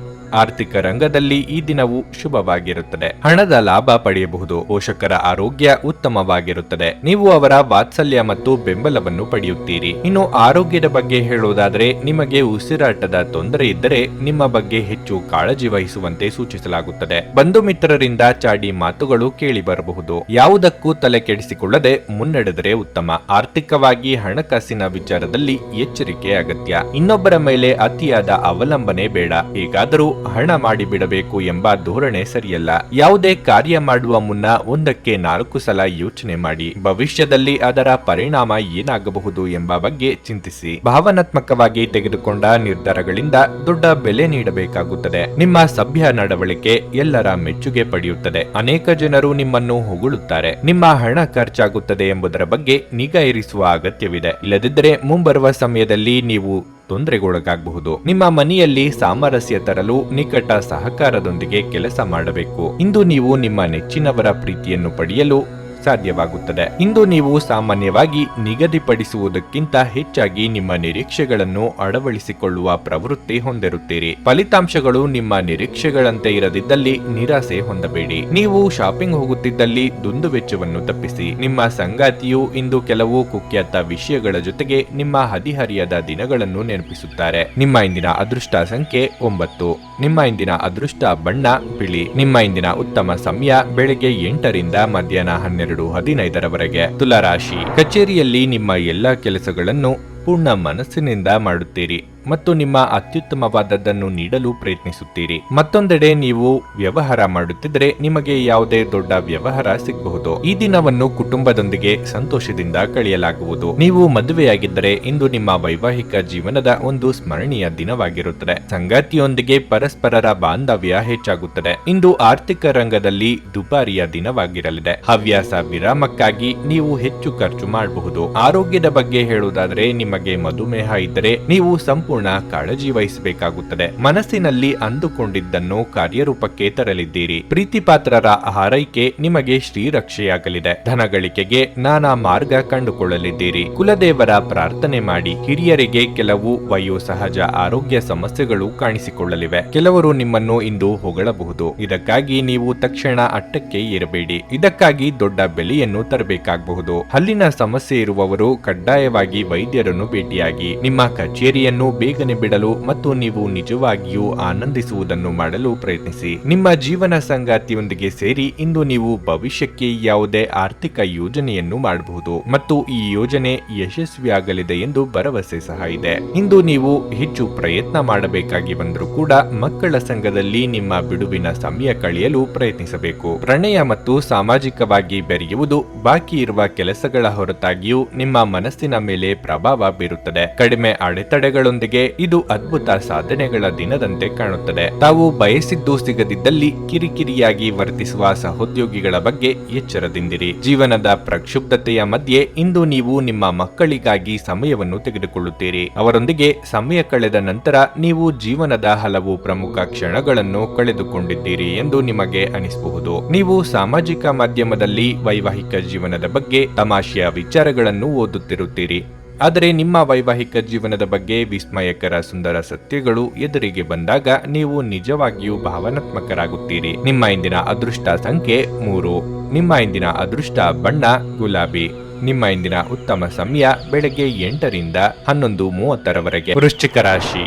ಆರ್ಥಿಕ ರಂಗದಲ್ಲಿ ಈ ದಿನವು ಶುಭವಾಗಿರುತ್ತದೆ. ಹಣದ ಲಾಭ ಪಡೆಯಬಹುದು. ಪೋಷಕರ ಆರೋಗ್ಯ ಉತ್ತಮವಾಗಿರುತ್ತದೆ. ನೀವು ಅವರ ವಾತ್ಸಲ್ಯ ಮತ್ತು ಬೆಂಬಲವನ್ನು ಪಡೆಯುತ್ತೀರಿ. ಇನ್ನು ಆರೋಗ್ಯದ ಬಗ್ಗೆ ಹೇಳುವುದಾದರೆ, ನಿಮಗೆ ಉಸಿರಾಟದ ತೊಂದರೆ ಇದ್ದರೆ ನಿಮ್ಮ ಬಗ್ಗೆ ಹೆಚ್ಚು ಕಾಳಜಿ ವಹಿಸುವಂತೆ ಸೂಚಿಸಲಾಗುತ್ತದೆ. ಬಂಧು ಮಿತ್ರರಿಂದ ಚಾಡಿ ಮಾತುಗಳು ಕೇಳಿ ಬರಬಹುದು. ಯಾವುದಕ್ಕೂ ತಲೆ ಕೆಡಿಸಿಕೊಳ್ಳದೆ ಮುನ್ನಡೆದರೆ ಉತ್ತಮ. ಆರ್ಥಿಕವಾಗಿ ಹಣಕಾಸಿನ ವಿಚಾರದಲ್ಲಿ ಎಚ್ಚರಿಕೆ ಅಗತ್ಯ. ಇನ್ನೊಬ್ಬರ ಮೇಲೆ ಅತಿಯಾದ ಅವಲಂಬನೆ ಬೇಡ. ಹೇಗಾದರೂ ಹಣ ಮಾಡಿಬಿಡಬೇಕು ಎಂಬ ಧೋರಣೆ ಸರಿಯಲ್ಲ. ಯಾವುದೇ ಕಾರ್ಯ ಮಾಡುವ ಮುನ್ನ 1ಕ್ಕೆ 4 ಸಲ ಯೋಚನೆ ಮಾಡಿ. ಭವಿಷ್ಯದಲ್ಲಿ ಅದರ ಪರಿಣಾಮ ಏನಾಗಬಹುದು ಎಂಬ ಬಗ್ಗೆ ಚಿಂತಿಸಿ. ಭಾವನಾತ್ಮಕವಾಗಿ ತೆಗೆದುಕೊಂಡ ನಿರ್ಧಾರಗಳಿಂದ ದೊಡ್ಡ ಬೆಲೆ ನೀಡಬೇಕಾಗುತ್ತದೆ. ನಿಮ್ಮ ಸಭ್ಯ ನಡವಳಿಕೆ ಎಲ್ಲರ ಮೆಚ್ಚುಗೆ ಪಡೆಯುತ್ತದೆ. ಅನೇಕ ಜನರು ನಿಮ್ಮನ್ನು ಹೊಗಳುತ್ತಾರೆ. ನಿಮ್ಮ ಹಣ ಖರ್ಚಾಗುತ್ತದೆ ಎಂಬುದರ ಬಗ್ಗೆ ನಿಗಾ ಇರಿಸುವ ಅಗತ್ಯವಿದೆ. ಇಲ್ಲದಿದ್ದರೆ ಮುಂಬರುವ ಸಮಯದಲ್ಲಿ ನೀವು ತೊಂದರೆಗೊಳಗಾಗಬಹುದು. ನಿಮ್ಮ ಮನೆಯಲ್ಲಿ ಸಾಮರಸ್ಯ ತರಲು ನಿಕಟ ಸಹಕಾರದೊಂದಿಗೆ ಕೆಲಸ ಮಾಡಬೇಕು. ಇಂದು ನೀವು ನಿಮ್ಮ ನೆಚ್ಚಿನವರ ಪ್ರೀತಿಯನ್ನು ಪಡೆಯಲು ಸಾಧ್ಯವಾಗುತ್ತದೆ. ಇಂದು ನೀವು ಸಾಮಾನ್ಯವಾಗಿ ನಿಗದಿಪಡಿಸುವುದಕ್ಕಿಂತ ಹೆಚ್ಚಾಗಿ ನಿಮ್ಮ ನಿರೀಕ್ಷೆಗಳನ್ನು ಅಳವಡಿಸಿಕೊಳ್ಳುವ ಪ್ರವೃತ್ತಿ ಹೊಂದಿರುತ್ತೀರಿ. ಫಲಿತಾಂಶಗಳು ನಿಮ್ಮ ನಿರೀಕ್ಷೆಗಳಂತೆ ಇರದಿದ್ದಲ್ಲಿ ನಿರಾಸೆ ಹೊಂದಬೇಡಿ. ನೀವು ಶಾಪಿಂಗ್ ಹೋಗುತ್ತಿದ್ದಲ್ಲಿ ದುಂದುವೆಚ್ಚವನ್ನು ತಪ್ಪಿಸಿ. ನಿಮ್ಮ ಸಂಗಾತಿಯು ಇಂದು ಕೆಲವು ಕುಖ್ಯಾತ ವಿಷಯಗಳ ಜೊತೆಗೆ ನಿಮ್ಮ ಹದಿಹರಿಯದ ದಿನಗಳನ್ನು ನೆನಪಿಸುತ್ತಾರೆ. ನಿಮ್ಮ ಇಂದಿನ ಅದೃಷ್ಟ ಸಂಖ್ಯೆ 9. ನಿಮ್ಮ ಇಂದಿನ ಅದೃಷ್ಟ ಬಣ್ಣ ಬಿಳಿ. ನಿಮ್ಮ ಇಂದಿನ ಉತ್ತಮ ಸಮಯ ಬೆಳಗ್ಗೆ 8 ರಿಂದ ಮಧ್ಯಾಹ್ನ 12:15 ತುಲಾರಾಶಿ. ಕಚೇರಿಯಲ್ಲಿ ನಿಮ್ಮ ಎಲ್ಲಾ ಕೆಲಸಗಳನ್ನು ಪೂರ್ಣ ಮನಸ್ಸಿನಿಂದ ಮಾಡುತ್ತೀರಿ ಮತ್ತು ನಿಮ್ಮ ಅತ್ಯುತ್ತಮವಾದದ್ದನ್ನು ನೀಡಲು ಪ್ರಯತ್ನಿಸುತ್ತೀರಿ. ಮತ್ತೊಂದೆಡೆ ನೀವು ವ್ಯವಹಾರ ಮಾಡುತ್ತಿದ್ದರೆ ನಿಮಗೆ ಯಾವುದೇ ದೊಡ್ಡ ವ್ಯವಹಾರ ಸಿಗಬಹುದು. ಈ ದಿನವನ್ನು ಕುಟುಂಬದೊಂದಿಗೆ ಸಂತೋಷದಿಂದ ಕಳೆಯಲಾಗುವುದು. ನೀವು ಮದುವೆಯಾಗಿದ್ದರೆ ಇಂದು ನಿಮ್ಮ ವೈವಾಹಿಕ ಜೀವನದ ಒಂದು ಸ್ಮರಣೀಯ ದಿನವಾಗಿರುತ್ತದೆ. ಸಂಗಾತಿಯೊಂದಿಗೆ ಪರಸ್ಪರರ ಬಾಂಧವ್ಯ ಹೆಚ್ಚಾಗುತ್ತದೆ. ಇಂದು ಆರ್ಥಿಕ ರಂಗದಲ್ಲಿ ದುಬಾರಿಯ ದಿನವಾಗಿರಲಿದೆ. ಹವ್ಯಾಸ ವಿರಾಮಕ್ಕಾಗಿ ನೀವು ಹೆಚ್ಚು ಖರ್ಚು ಮಾಡಬಹುದು. ಆರೋಗ್ಯದ ಬಗ್ಗೆ ಹೇಳುವುದಾದರೆ, ನಿಮಗೆ ಮಧುಮೇಹ ಇದ್ದರೆ ನೀವು ಸಂಪೂರ್ಣ ಕಾಳಜಿ ವಹಿಸಬೇಕಾಗುತ್ತದೆ. ಮನಸ್ಸಿನಲ್ಲಿ ಅಂದುಕೊಂಡಿದ್ದನ್ನು ಕಾರ್ಯರೂಪಕ್ಕೆ ತರಲಿದ್ದೀರಿ. ಪ್ರೀತಿಪಾತ್ರರ ಹಾರೈಕೆ ನಿಮಗೆ ಶ್ರೀರಕ್ಷೆಯಾಗಲಿದೆ. ಧನಗಳಿಕೆಗೆ ನಾನಾ ಮಾರ್ಗ ಕಂಡುಕೊಳ್ಳಲಿದ್ದೀರಿ. ಕುಲದೇವರ ಪ್ರಾರ್ಥನೆ ಮಾಡಿ. ಹಿರಿಯರಿಗೆ ಕೆಲವು ವಯೋಸಹಜ ಆರೋಗ್ಯ ಸಮಸ್ಯೆಗಳು ಕಾಣಿಸಿಕೊಳ್ಳಲಿವೆ. ಕೆಲವರು ನಿಮ್ಮನ್ನು ಇಂದು ಹೊಗಳಬಹುದು. ಇದಕ್ಕಾಗಿ ನೀವು ತಕ್ಷಣ ಅಟ್ಟಕ್ಕೆ ಏರಬೇಡಿ. ಇದಕ್ಕಾಗಿ ದೊಡ್ಡ ಬೆಲೆಯನ್ನು ತರಬೇಕಾಗಬಹುದು. ಹಲ್ಲಿನ ಸಮಸ್ಯೆ ಇರುವವರು ಕಡ್ಡಾಯವಾಗಿ ವೈದ್ಯರನ್ನು ಭೇಟಿಯಾಗಿ. ನಿಮ್ಮ ಕಚೇರಿಯನ್ನು ಬೇಗನೆ ಬಿಡಲು ಮತ್ತು ನೀವು ನಿಜವಾಗಿಯೂ ಆನಂದಿಸುವುದನ್ನು ಮಾಡಲು ಪ್ರಯತ್ನಿಸಿ. ನಿಮ್ಮ ಜೀವನ ಸಂಗಾತಿಯೊಂದಿಗೆ ಸೇರಿ ಇಂದು ನೀವು ಭವಿಷ್ಯಕ್ಕೆ ಯಾವುದೇ ಆರ್ಥಿಕ ಯೋಜನೆಯನ್ನು ಮಾಡಬಹುದು ಮತ್ತು ಈ ಯೋಜನೆ ಯಶಸ್ವಿಯಾಗಲಿದೆ ಎಂದು ಭರವಸೆ ಸಹ ಇದೆ. ಇಂದು ನೀವು ಹೆಚ್ಚು ಪ್ರಯತ್ನ ಮಾಡಬೇಕಾಗಿ ಬಂದರೂ ಕೂಡ ಮಕ್ಕಳ ಸಂಘದಲ್ಲಿ ನಿಮ್ಮ ಬಿಡುವಿನ ಸಮಯ ಕಳೆಯಲು ಪ್ರಯತ್ನಿಸಬೇಕು. ಪ್ರಣಯ ಮತ್ತು ಸಾಮಾಜಿಕವಾಗಿ ಬೆರೆಯುವುದು ಬಾಕಿ ಇರುವ ಕೆಲಸಗಳ ಹೊರತಾಗಿಯೂ ನಿಮ್ಮ ಮನಸ್ಸಿನ ಮೇಲೆ ಪ್ರಭಾವ ಬೀರುತ್ತದೆ. ಕಡಿಮೆ ಅಡೆತಡೆಗಳೊಂದಿಗೆ ಇದು ಅದ್ಭುತ ಸಾಧನೆಗಳ ದಿನದಂತೆ ಕಾಣುತ್ತದೆ. ತಾವು ಬಯಸಿದ್ದು ಸಿಗದಿದ್ದಲ್ಲಿ ಕಿರಿಕಿರಿಯಾಗಿ ವರ್ತಿಸುವ ಸಹೋದ್ಯೋಗಿಗಳ ಬಗ್ಗೆ ಎಚ್ಚರದಿಂದಿರಿ. ಜೀವನದ ಪ್ರಕ್ಷುಬ್ಧತೆಯ ಮಧ್ಯೆ ಇಂದು ನೀವು ನಿಮ್ಮ ಮಕ್ಕಳಿಗಾಗಿ ಸಮಯವನ್ನು ತೆಗೆದುಕೊಳ್ಳುತ್ತೀರಿ. ಅವರೊಂದಿಗೆ ಸಮಯ ಕಳೆದ ನಂತರ ನೀವು ಜೀವನದ ಹಲವು ಪ್ರಮುಖ ಕ್ಷಣಗಳನ್ನು ಕಳೆದುಕೊಂಡಿದ್ದೀರಿ ಎಂದು ನಿಮಗೆ ಅನಿಸಬಹುದು. ನೀವು ಸಾಮಾಜಿಕ ಮಾಧ್ಯಮದಲ್ಲಿ ವೈವಾಹಿಕ ಜೀವನದ ಬಗ್ಗೆ ತಮಾಷೆಯ ವಿಚಾರಗಳನ್ನು ಓದುತ್ತಿರುತ್ತೀರಿ. ಆದರೆ ನಿಮ್ಮ ವೈವಾಹಿಕ ಜೀವನದ ಬಗ್ಗೆ ವಿಸ್ಮಯಕರ ಸುಂದರ ಸತ್ಯಗಳು ಎದುರಿಗೆ ಬಂದಾಗ ನೀವು ನಿಜವಾಗಿಯೂ ಭಾವನಾತ್ಮಕರಾಗುತ್ತೀರಿ. ನಿಮ್ಮ ಇಂದಿನ ಅದೃಷ್ಟ ಸಂಖ್ಯೆ 3. ನಿಮ್ಮ ಇಂದಿನ ಅದೃಷ್ಟ ಬಣ್ಣ ಗುಲಾಬಿ. ನಿಮ್ಮ ಇಂದಿನ ಉತ್ತಮ ಸಮಯ ಬೆಳಗ್ಗೆ 8 ರಿಂದ 11:30 ವೃಶ್ಚಿಕ ರಾಶಿ.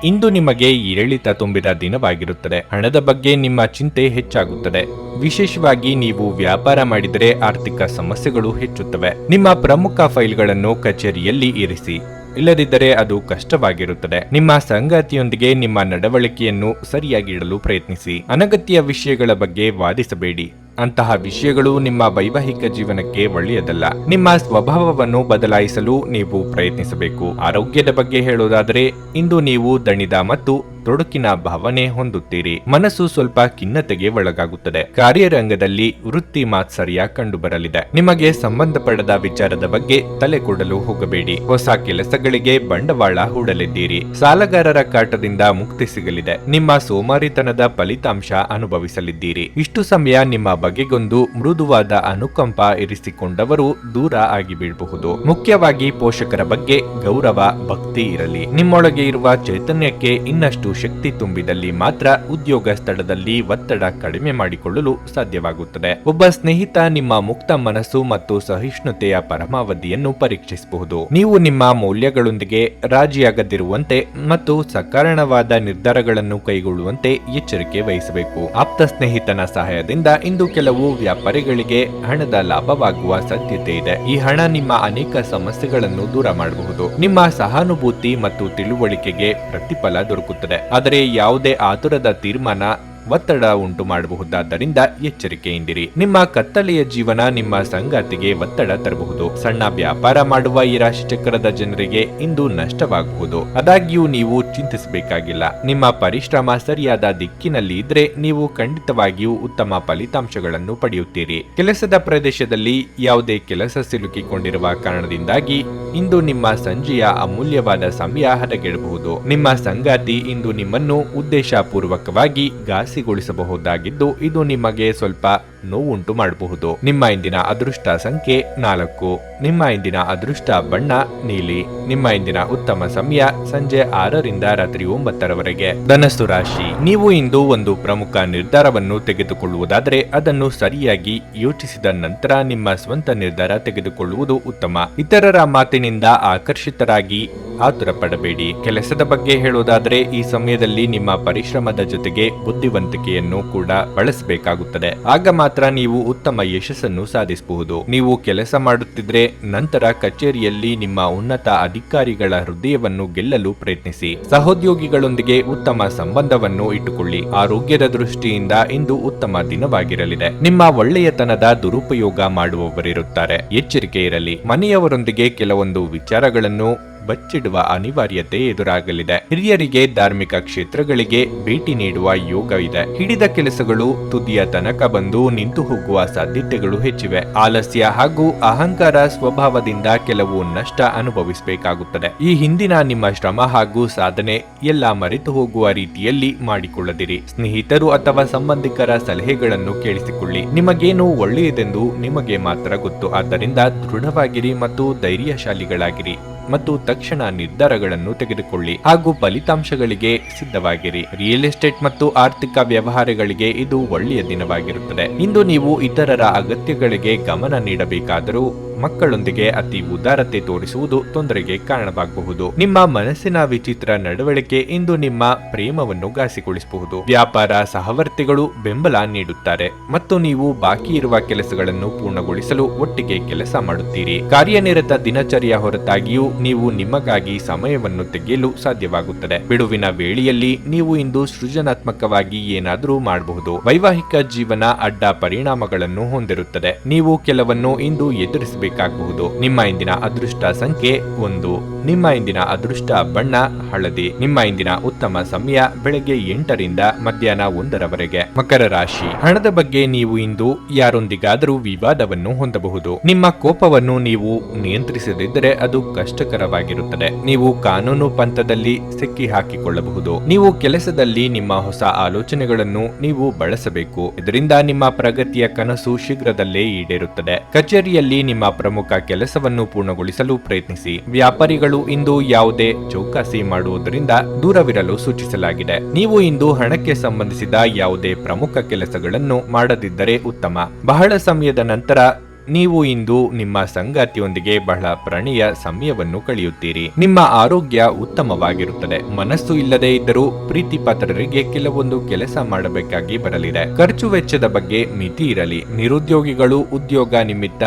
ಇಂದು ನಿಮಗೆ ಏರಿಳಿತ ತುಂಬಿದ ದಿನವಾಗಿರುತ್ತದೆ. ಹಣದ ಬಗ್ಗೆ ನಿಮ್ಮ ಚಿಂತೆ ಹೆಚ್ಚಾಗುತ್ತದೆ. ವಿಶೇಷವಾಗಿ ನೀವು ವ್ಯಾಪಾರ ಮಾಡಿದರೆ ಆರ್ಥಿಕ ಸಮಸ್ಯೆಗಳು ಹೆಚ್ಚುತ್ತವೆ. ನಿಮ್ಮ ಪ್ರಮುಖ ಫೈಲ್ಗಳನ್ನು ಕಚೇರಿಯಲ್ಲಿ ಇರಿಸಿ, ಇಲ್ಲದಿದ್ದರೆ ಅದು ಕಷ್ಟವಾಗಿರುತ್ತದೆ. ನಿಮ್ಮ ಸಂಗಾತಿಯೊಂದಿಗೆ ನಿಮ್ಮ ನಡವಳಿಕೆಯನ್ನು ಸರಿಯಾಗಿ ಇಡಲು ಪ್ರಯತ್ನಿಸಿ. ಅನಗತ್ಯ ವಿಷಯಗಳ ಬಗ್ಗೆ ವಾದಿಸಬೇಡಿ. ಅಂತಹ ವಿಷಯಗಳು ನಿಮ್ಮ ವೈವಾಹಿಕ ಜೀವನಕ್ಕೆ ಒಳ್ಳೆಯದಲ್ಲ. ನಿಮ್ಮ ಸ್ವಭಾವವನ್ನು ಬದಲಾಯಿಸಲು ನೀವು ಪ್ರಯತ್ನಿಸಬೇಕು. ಆರೋಗ್ಯದ ಬಗ್ಗೆ ಹೇಳೋದಾದರೆ ಇಂದು ನೀವು ದಣಿದ ಮತ್ತು ತೊಡಕಿನ ಭಾವನೆ ಹೊಂದುತ್ತೀರಿ. ಮನಸ್ಸು ಸ್ವಲ್ಪ ಖಿನ್ನತೆಗೆ ಒಳಗಾಗುತ್ತದೆ. ಕಾರ್ಯರಂಗದಲ್ಲಿ ವೃತ್ತಿ ಮಾತ್ಸರ್ಯ ಕಂಡುಬರಲಿದೆ. ನಿಮಗೆ ಸಂಬಂಧಪಡದ ವಿಚಾರದ ಬಗ್ಗೆ ತಲೆ ಕೊಡಲು ಹೋಗಬೇಡಿ. ಹೊಸ ಕೆಲಸಗಳಿಗೆ ಬಂಡವಾಳ ಹೂಡಲಿದ್ದೀರಿ. ಸಾಲಗಾರರ ಕಾಟದಿಂದ ಮುಕ್ತಿ ಸಿಗಲಿದೆ. ನಿಮ್ಮ ಸೋಮಾರಿತನದ ಫಲಿತಾಂಶ ಅನುಭವಿಸಲಿದ್ದೀರಿ. ಇಷ್ಟು ಸಮಯ ನಿಮ್ಮ ಬಗೆಗೊಂದು ಮೃದುವಾದ ಅನುಕಂಪ ಇರಿಸಿಕೊಂಡವರು ದೂರ ಆಗಿಬೀಳಬಹುದು. ಮುಖ್ಯವಾಗಿ ಪೋಷಕರ ಬಗ್ಗೆ ಗೌರವ ಭಕ್ತಿ ಇರಲಿ. ನಿಮ್ಮೊಳಗೆ ಇರುವ ಚೈತನ್ಯಕ್ಕೆ ಇನ್ನಷ್ಟು ಶಕ್ತಿ ತುಂಬಿದಲ್ಲಿ ಮಾತ್ರ ಉದ್ಯೋಗ ಸ್ಥಳದಲ್ಲಿ ಒತ್ತಡ ಕಡಿಮೆ ಮಾಡಿಕೊಳ್ಳಲು ಸಾಧ್ಯವಾಗುತ್ತದೆ. ಒಬ್ಬ ಸ್ನೇಹಿತ ನಿಮ್ಮ ಮುಕ್ತ ಮನಸ್ಸು ಮತ್ತು ಸಹಿಷ್ಣುತೆಯ ಪರಮಾವಧಿಯನ್ನು ಪರೀಕ್ಷಿಸಬಹುದು. ನೀವು ನಿಮ್ಮ ಮೌಲ್ಯಗಳೊಂದಿಗೆ ರಾಜಿಯಾಗದಿರುವಂತೆ ಮತ್ತು ಸಕಾರಣವಾದ ನಿರ್ಧಾರಗಳನ್ನು ಕೈಗೊಳ್ಳುವಂತೆ ಎಚ್ಚರಿಕೆ ವಹಿಸಬೇಕು. ಆಪ್ತ ಸ್ನೇಹಿತನ ಸಹಾಯದಿಂದ ಇಂದು ಕೆಲವು ವ್ಯಾಪಾರಿಗಳಿಗೆ ಹಣದ ಲಾಭವಾಗುವ ಸಾಧ್ಯತೆ ಇದೆ. ಈ ಹಣ ನಿಮ್ಮ ಅನೇಕ ಸಮಸ್ಯೆಗಳನ್ನು ದೂರ ಮಾಡಬಹುದು. ನಿಮ್ಮ ಸಹಾನುಭೂತಿ ಮತ್ತು ತಿಳುವಳಿಕೆಗೆ ಪ್ರತಿಫಲ ದೊರಕುತ್ತದೆ. ಆದರೆ ಯಾವುದೇ ಆತುರದ ತೀರ್ಮಾನ ಒತ್ತಡ ಉಂಟು ಮಾಡಬಹುದಾದ್ದರಿಂದ ಎಚ್ಚರಿಕೆಯಿಂದಿರಿ. ನಿಮ್ಮ ಕತ್ತಲೆಯ ಜೀವನ ನಿಮ್ಮ ಸಂಗಾತಿಗೆ ಒತ್ತಡ ತರಬಹುದು. ಸಣ್ಣ ವ್ಯಾಪಾರ ಮಾಡುವ ಈ ರಾಶಿ ಚಕ್ರದ ಜನರಿಗೆ ಇಂದು ನಷ್ಟವಾಗಬಹುದು. ಆದಾಗ್ಯೂ ನೀವು ಚಿಂತಿಸಬೇಕಾಗಿಲ್ಲ. ನಿಮ್ಮ ಪರಿಶ್ರಮ ಸರಿಯಾದ ದಿಕ್ಕಿನಲ್ಲಿ ಇದ್ರೆ ನೀವು ಖಂಡಿತವಾಗಿಯೂ ಉತ್ತಮ ಫಲಿತಾಂಶಗಳನ್ನು ಪಡೆಯುತ್ತೀರಿ. ಕೆಲಸದ ಪ್ರದೇಶದಲ್ಲಿ ಯಾವುದೇ ಕೆಲಸ ಸಿಲುಕಿಕೊಂಡಿರುವ ಕಾರಣದಿಂದಾಗಿ ಇಂದು ನಿಮ್ಮ ಸಂಜೆಯ ಅಮೂಲ್ಯವಾದ ಸಮಯ ಹದಗೆಡಬಹುದು. ನಿಮ್ಮ ಸಂಗಾತಿ ಇಂದು ನಿಮ್ಮನ್ನು ಉದ್ದೇಶಪೂರ್ವಕವಾಗಿ ಘಾಸಿಗೊಳಿಸಬಹುದಾಗಿದ್ದು ಇದು ನಿಮಗೆ ಸ್ವಲ್ಪ ನೋವುಂಟು ಮಾಡಬಹುದು. ನಿಮ್ಮ ಇಂದಿನ ಅದೃಷ್ಟ ಸಂಖ್ಯೆ 4. ನಿಮ್ಮ ಇಂದಿನ ಅದೃಷ್ಟ ಬಣ್ಣ ನೀಲಿ. ನಿಮ್ಮ ಇಂದಿನ ಉತ್ತಮ ಸಮಯ ಸಂಜೆ 6 ರಿಂದ ರಾತ್ರಿ 9 ಧನಸ್ಸು ರಾಶಿ. ನೀವು ಇಂದು ಒಂದು ಪ್ರಮುಖ ನಿರ್ಧಾರವನ್ನು ತೆಗೆದುಕೊಳ್ಳುವುದಾದರೆ ಅದನ್ನು ಸರಿಯಾಗಿ ಯೋಚಿಸಿದ ನಂತರ ನಿಮ್ಮ ಸ್ವಂತ ನಿರ್ಧಾರ ತೆಗೆದುಕೊಳ್ಳುವುದು ಉತ್ತಮ. ಇತರರ ಮಾತಿನಿಂದ ಆಕರ್ಷಿತರಾಗಿ ಆತುರ ಪಡಬೇಡಿ. ಕೆಲಸದ ಬಗ್ಗೆ ಹೇಳೋದಾದರೆ ಈ ಸಮಯದಲ್ಲಿ ನಿಮ್ಮ ಪರಿಶ್ರಮದ ಜೊತೆಗೆ ಬುದ್ಧಿವಂತಿಕೆಯನ್ನು ಕೂಡ ಬಳಸಬೇಕಾಗುತ್ತದೆ. ಆಗ ಮಾತ್ರ ನೀವು ಉತ್ತಮ ಯಶಸ್ಸನ್ನು ಸಾಧಿಸಬಹುದು. ನೀವು ಕೆಲಸ ಮಾಡುತ್ತಿದ್ರೆ ನಂತರ ಕಚೇರಿಯಲ್ಲಿ ನಿಮ್ಮ ಉನ್ನತ ಅಧಿಕಾರಿಗಳ ಹೃದಯವನ್ನು ಗೆಲ್ಲಲು ಪ್ರಯತ್ನಿಸಿ. ಸಹೋದ್ಯೋಗಿಗಳೊಂದಿಗೆ ಉತ್ತಮ ಸಂಬಂಧವನ್ನು ಇಟ್ಟುಕೊಳ್ಳಿ. ಆರೋಗ್ಯದ ದೃಷ್ಟಿಯಿಂದ ಇಂದು ಉತ್ತಮ ದಿನವಾಗಿರಲಿದೆ. ನಿಮ್ಮ ಒಳ್ಳೆಯತನದ ದುರುಪಯೋಗ ಮಾಡುವವರಿರುತ್ತಾರೆ. ಎಚ್ಚರಿಕೆ ಇರಲಿ. ಮನೆಯವರೊಂದಿಗೆ ಕೆಲವೊಂದು ವಿಚಾರಗಳನ್ನು ಬಚ್ಚಿಡುವ ಅನಿವಾರ್ಯತೆ ಎದುರಾಗಲಿದೆ. ಹಿರಿಯರಿಗೆ ಧಾರ್ಮಿಕ ಕ್ಷೇತ್ರಗಳಿಗೆ ಭೇಟಿ ನೀಡುವ ಯೋಗ ಇದೆ. ಹಿಡಿದ ಕೆಲಸಗಳು ತುದಿಯ ತನಕ ಬಂದು ನಿಂತು ಹೋಗುವ ಸಾಧ್ಯತೆಗಳು ಹೆಚ್ಚಿವೆ. ಆಲಸ್ಯ ಹಾಗೂ ಅಹಂಕಾರ ಸ್ವಭಾವದಿಂದ ಕೆಲವು ನಷ್ಟ ಅನುಭವಿಸಬೇಕಾಗುತ್ತದೆ. ಈ ಹಿಂದಿನ ನಿಮ್ಮ ಶ್ರಮ ಹಾಗೂ ಸಾಧನೆ ಎಲ್ಲ ಮರೆತು ಹೋಗುವ ರೀತಿಯಲ್ಲಿ ಮಾಡಿಕೊಳ್ಳದಿರಿ. ಸ್ನೇಹಿತರು ಅಥವಾ ಸಂಬಂಧಿಕರ ಸಲಹೆಗಳನ್ನು ಕೇಳಿಸಿಕೊಳ್ಳಿ. ನಿಮಗೇನು ಒಳ್ಳೆಯದೆಂದು ನಿಮಗೆ ಮಾತ್ರ ಗೊತ್ತು. ಆದ್ದರಿಂದ ದೃಢವಾಗಿರಿ ಮತ್ತು ಧೈರ್ಯಶಾಲಿಗಳಾಗಿರಿ ಮತ್ತು ತಕ್ಷಣ ನಿರ್ಧಾರಗಳನ್ನು ತೆಗೆದುಕೊಳ್ಳಿ ಹಾಗೂ ಫಲಿತಾಂಶಗಳಿಗೆ ಸಿದ್ಧವಾಗಿರಿ. ರಿಯಲ್ ಎಸ್ಟೇಟ್ ಮತ್ತು ಆರ್ಥಿಕ ವ್ಯವಹಾರಗಳಿಗೆ ಇದು ಒಳ್ಳೆಯ ದಿನವಾಗಿರುತ್ತದೆ. ಇಂದು ನೀವು ಇತರರ ಅಗತ್ಯಗಳಿಗೆ ಗಮನ ನೀಡಬೇಕಾದರೂ ಮಕ್ಕಳೊಂದಿಗೆ ಅತಿ ಉದಾರತೆ ತೋರಿಸುವುದು ತೊಂದರೆಗೆ ಕಾರಣವಾಗಬಹುದು. ನಿಮ್ಮ ಮನಸ್ಸಿನ ವಿಚಿತ್ರ ನಡವಳಿಕೆ ಇಂದು ನಿಮ್ಮ ಪ್ರೇಮವನ್ನು ಘಾಸಿಗೊಳಿಸಬಹುದು. ವ್ಯಾಪಾರ ಸಹವರ್ತಿಗಳು ಬೆಂಬಲ ನೀಡುತ್ತಾರೆ ಮತ್ತು ನೀವು ಬಾಕಿ ಇರುವ ಕೆಲಸಗಳನ್ನು ಪೂರ್ಣಗೊಳಿಸಲು ಒಟ್ಟಿಗೆ ಕೆಲಸ ಮಾಡುತ್ತೀರಿ. ಕಾರ್ಯನಿರತ ದಿನಚರಿಯ ಹೊರತಾಗಿಯೂ ನೀವು ನಿಮಗಾಗಿ ಸಮಯವನ್ನು ತೆಗೆಯಲು ಸಾಧ್ಯವಾಗುತ್ತದೆ. ಬಿಡುವಿನ ವೇಳೆಯಲ್ಲಿ ನೀವು ಇಂದು ಸೃಜನಾತ್ಮಕವಾಗಿ ಏನಾದರೂ ಮಾಡಬಹುದು. ವೈವಾಹಿಕ ಜೀವನ ಅಡ್ಡ ಪರಿಣಾಮಗಳನ್ನು ಹೊಂದಿರುತ್ತದೆ. ನೀವು ಕೆಲವನ್ನು ಇಂದು ಎದುರಿಸಬೇಕಾಗಬಹುದು. ನಿಮ್ಮ ಇಂದಿನ ಅದೃಷ್ಟ ಸಂಖ್ಯೆ 1. ನಿಮ್ಮ ಇಂದಿನ ಅದೃಷ್ಟ ಬಣ್ಣ ಹಳದಿ. ನಿಮ್ಮ ಇಂದಿನ ಉತ್ತಮ ಸಮಯ ಬೆಳಗ್ಗೆ 8 ರಿಂದ ಮಧ್ಯಾಹ್ನ 1 ಮಕರ ರಾಶಿ. ಹಣದ ಬಗ್ಗೆ ನೀವು ಇಂದು ಯಾರೊಂದಿಗಾದರೂ ವಿವಾದವನ್ನು ಹೊಂದಬಹುದು. ನಿಮ್ಮ ಕೋಪವನ್ನು ನೀವು ನಿಯಂತ್ರಿಸದಿದ್ದರೆ ಅದು ಕಷ್ಟಕರವಾಗಿರುತ್ತದೆ. ನೀವು ಕಾನೂನು ಪಂಥದಲ್ಲಿ ಸಿಕ್ಕಿ ಹಾಕಿಕೊಳ್ಳಬಹುದು. ನೀವು ಕೆಲಸದಲ್ಲಿ ನಿಮ್ಮ ಹೊಸ ಆಲೋಚನೆಗಳನ್ನು ನೀವು ಬಳಸಬೇಕು. ಇದರಿಂದ ನಿಮ್ಮ ಪ್ರಗತಿಯ ಕನಸು ಶೀಘ್ರದಲ್ಲೇ ಈಡೇರುತ್ತದೆ. ಕಚೇರಿಯಲ್ಲಿ ನಿಮ್ಮ ಪ್ರಮುಖ ಕೆಲಸವನ್ನು ಪೂರ್ಣಗೊಳಿಸಲು ಪ್ರಯತ್ನಿಸಿ. ವ್ಯಾಪಾರಿಗಳು ಇಂದು ಯಾವುದೇ ಚೌಕಾಸಿ ಮಾಡುವುದರಿಂದ ದೂರವಿರಲು ಸೂಚಿಸಲಾಗಿದೆ. ನೀವು ಇಂದು ಹಣಕ್ಕೆ ಸಂಬಂಧಿಸಿದ ಯಾವುದೇ ಪ್ರಮುಖ ಕೆಲಸಗಳನ್ನು ಮಾಡದಿದ್ದರೆ ಉತ್ತಮ. ಬಹಳ ಸಮಯದ ನಂತರ ನೀವು ಇಂದು ನಿಮ್ಮ ಸಂಗಾತಿಯೊಂದಿಗೆ ಬಹಳ ಪ್ರಣಯ ಸಮಯವನ್ನು ಕಳೆಯುತ್ತೀರಿ. ನಿಮ್ಮ ಆರೋಗ್ಯ ಉತ್ತಮವಾಗಿರುತ್ತದೆ. ಮನಸ್ಸು ಇಲ್ಲದೆ ಇದ್ದರೂ ಪ್ರೀತಿ ಪಾತ್ರರಿಗೆ ಕೆಲವೊಂದು ಕೆಲಸ ಮಾಡಬೇಕಾಗಿ ಬರಲಿದೆ. ಖರ್ಚು ವೆಚ್ಚದ ಬಗ್ಗೆ ಮಿತಿ ಇರಲಿ. ನಿರುದ್ಯೋಗಿಗಳು ಉದ್ಯೋಗ ನಿಮಿತ್ತ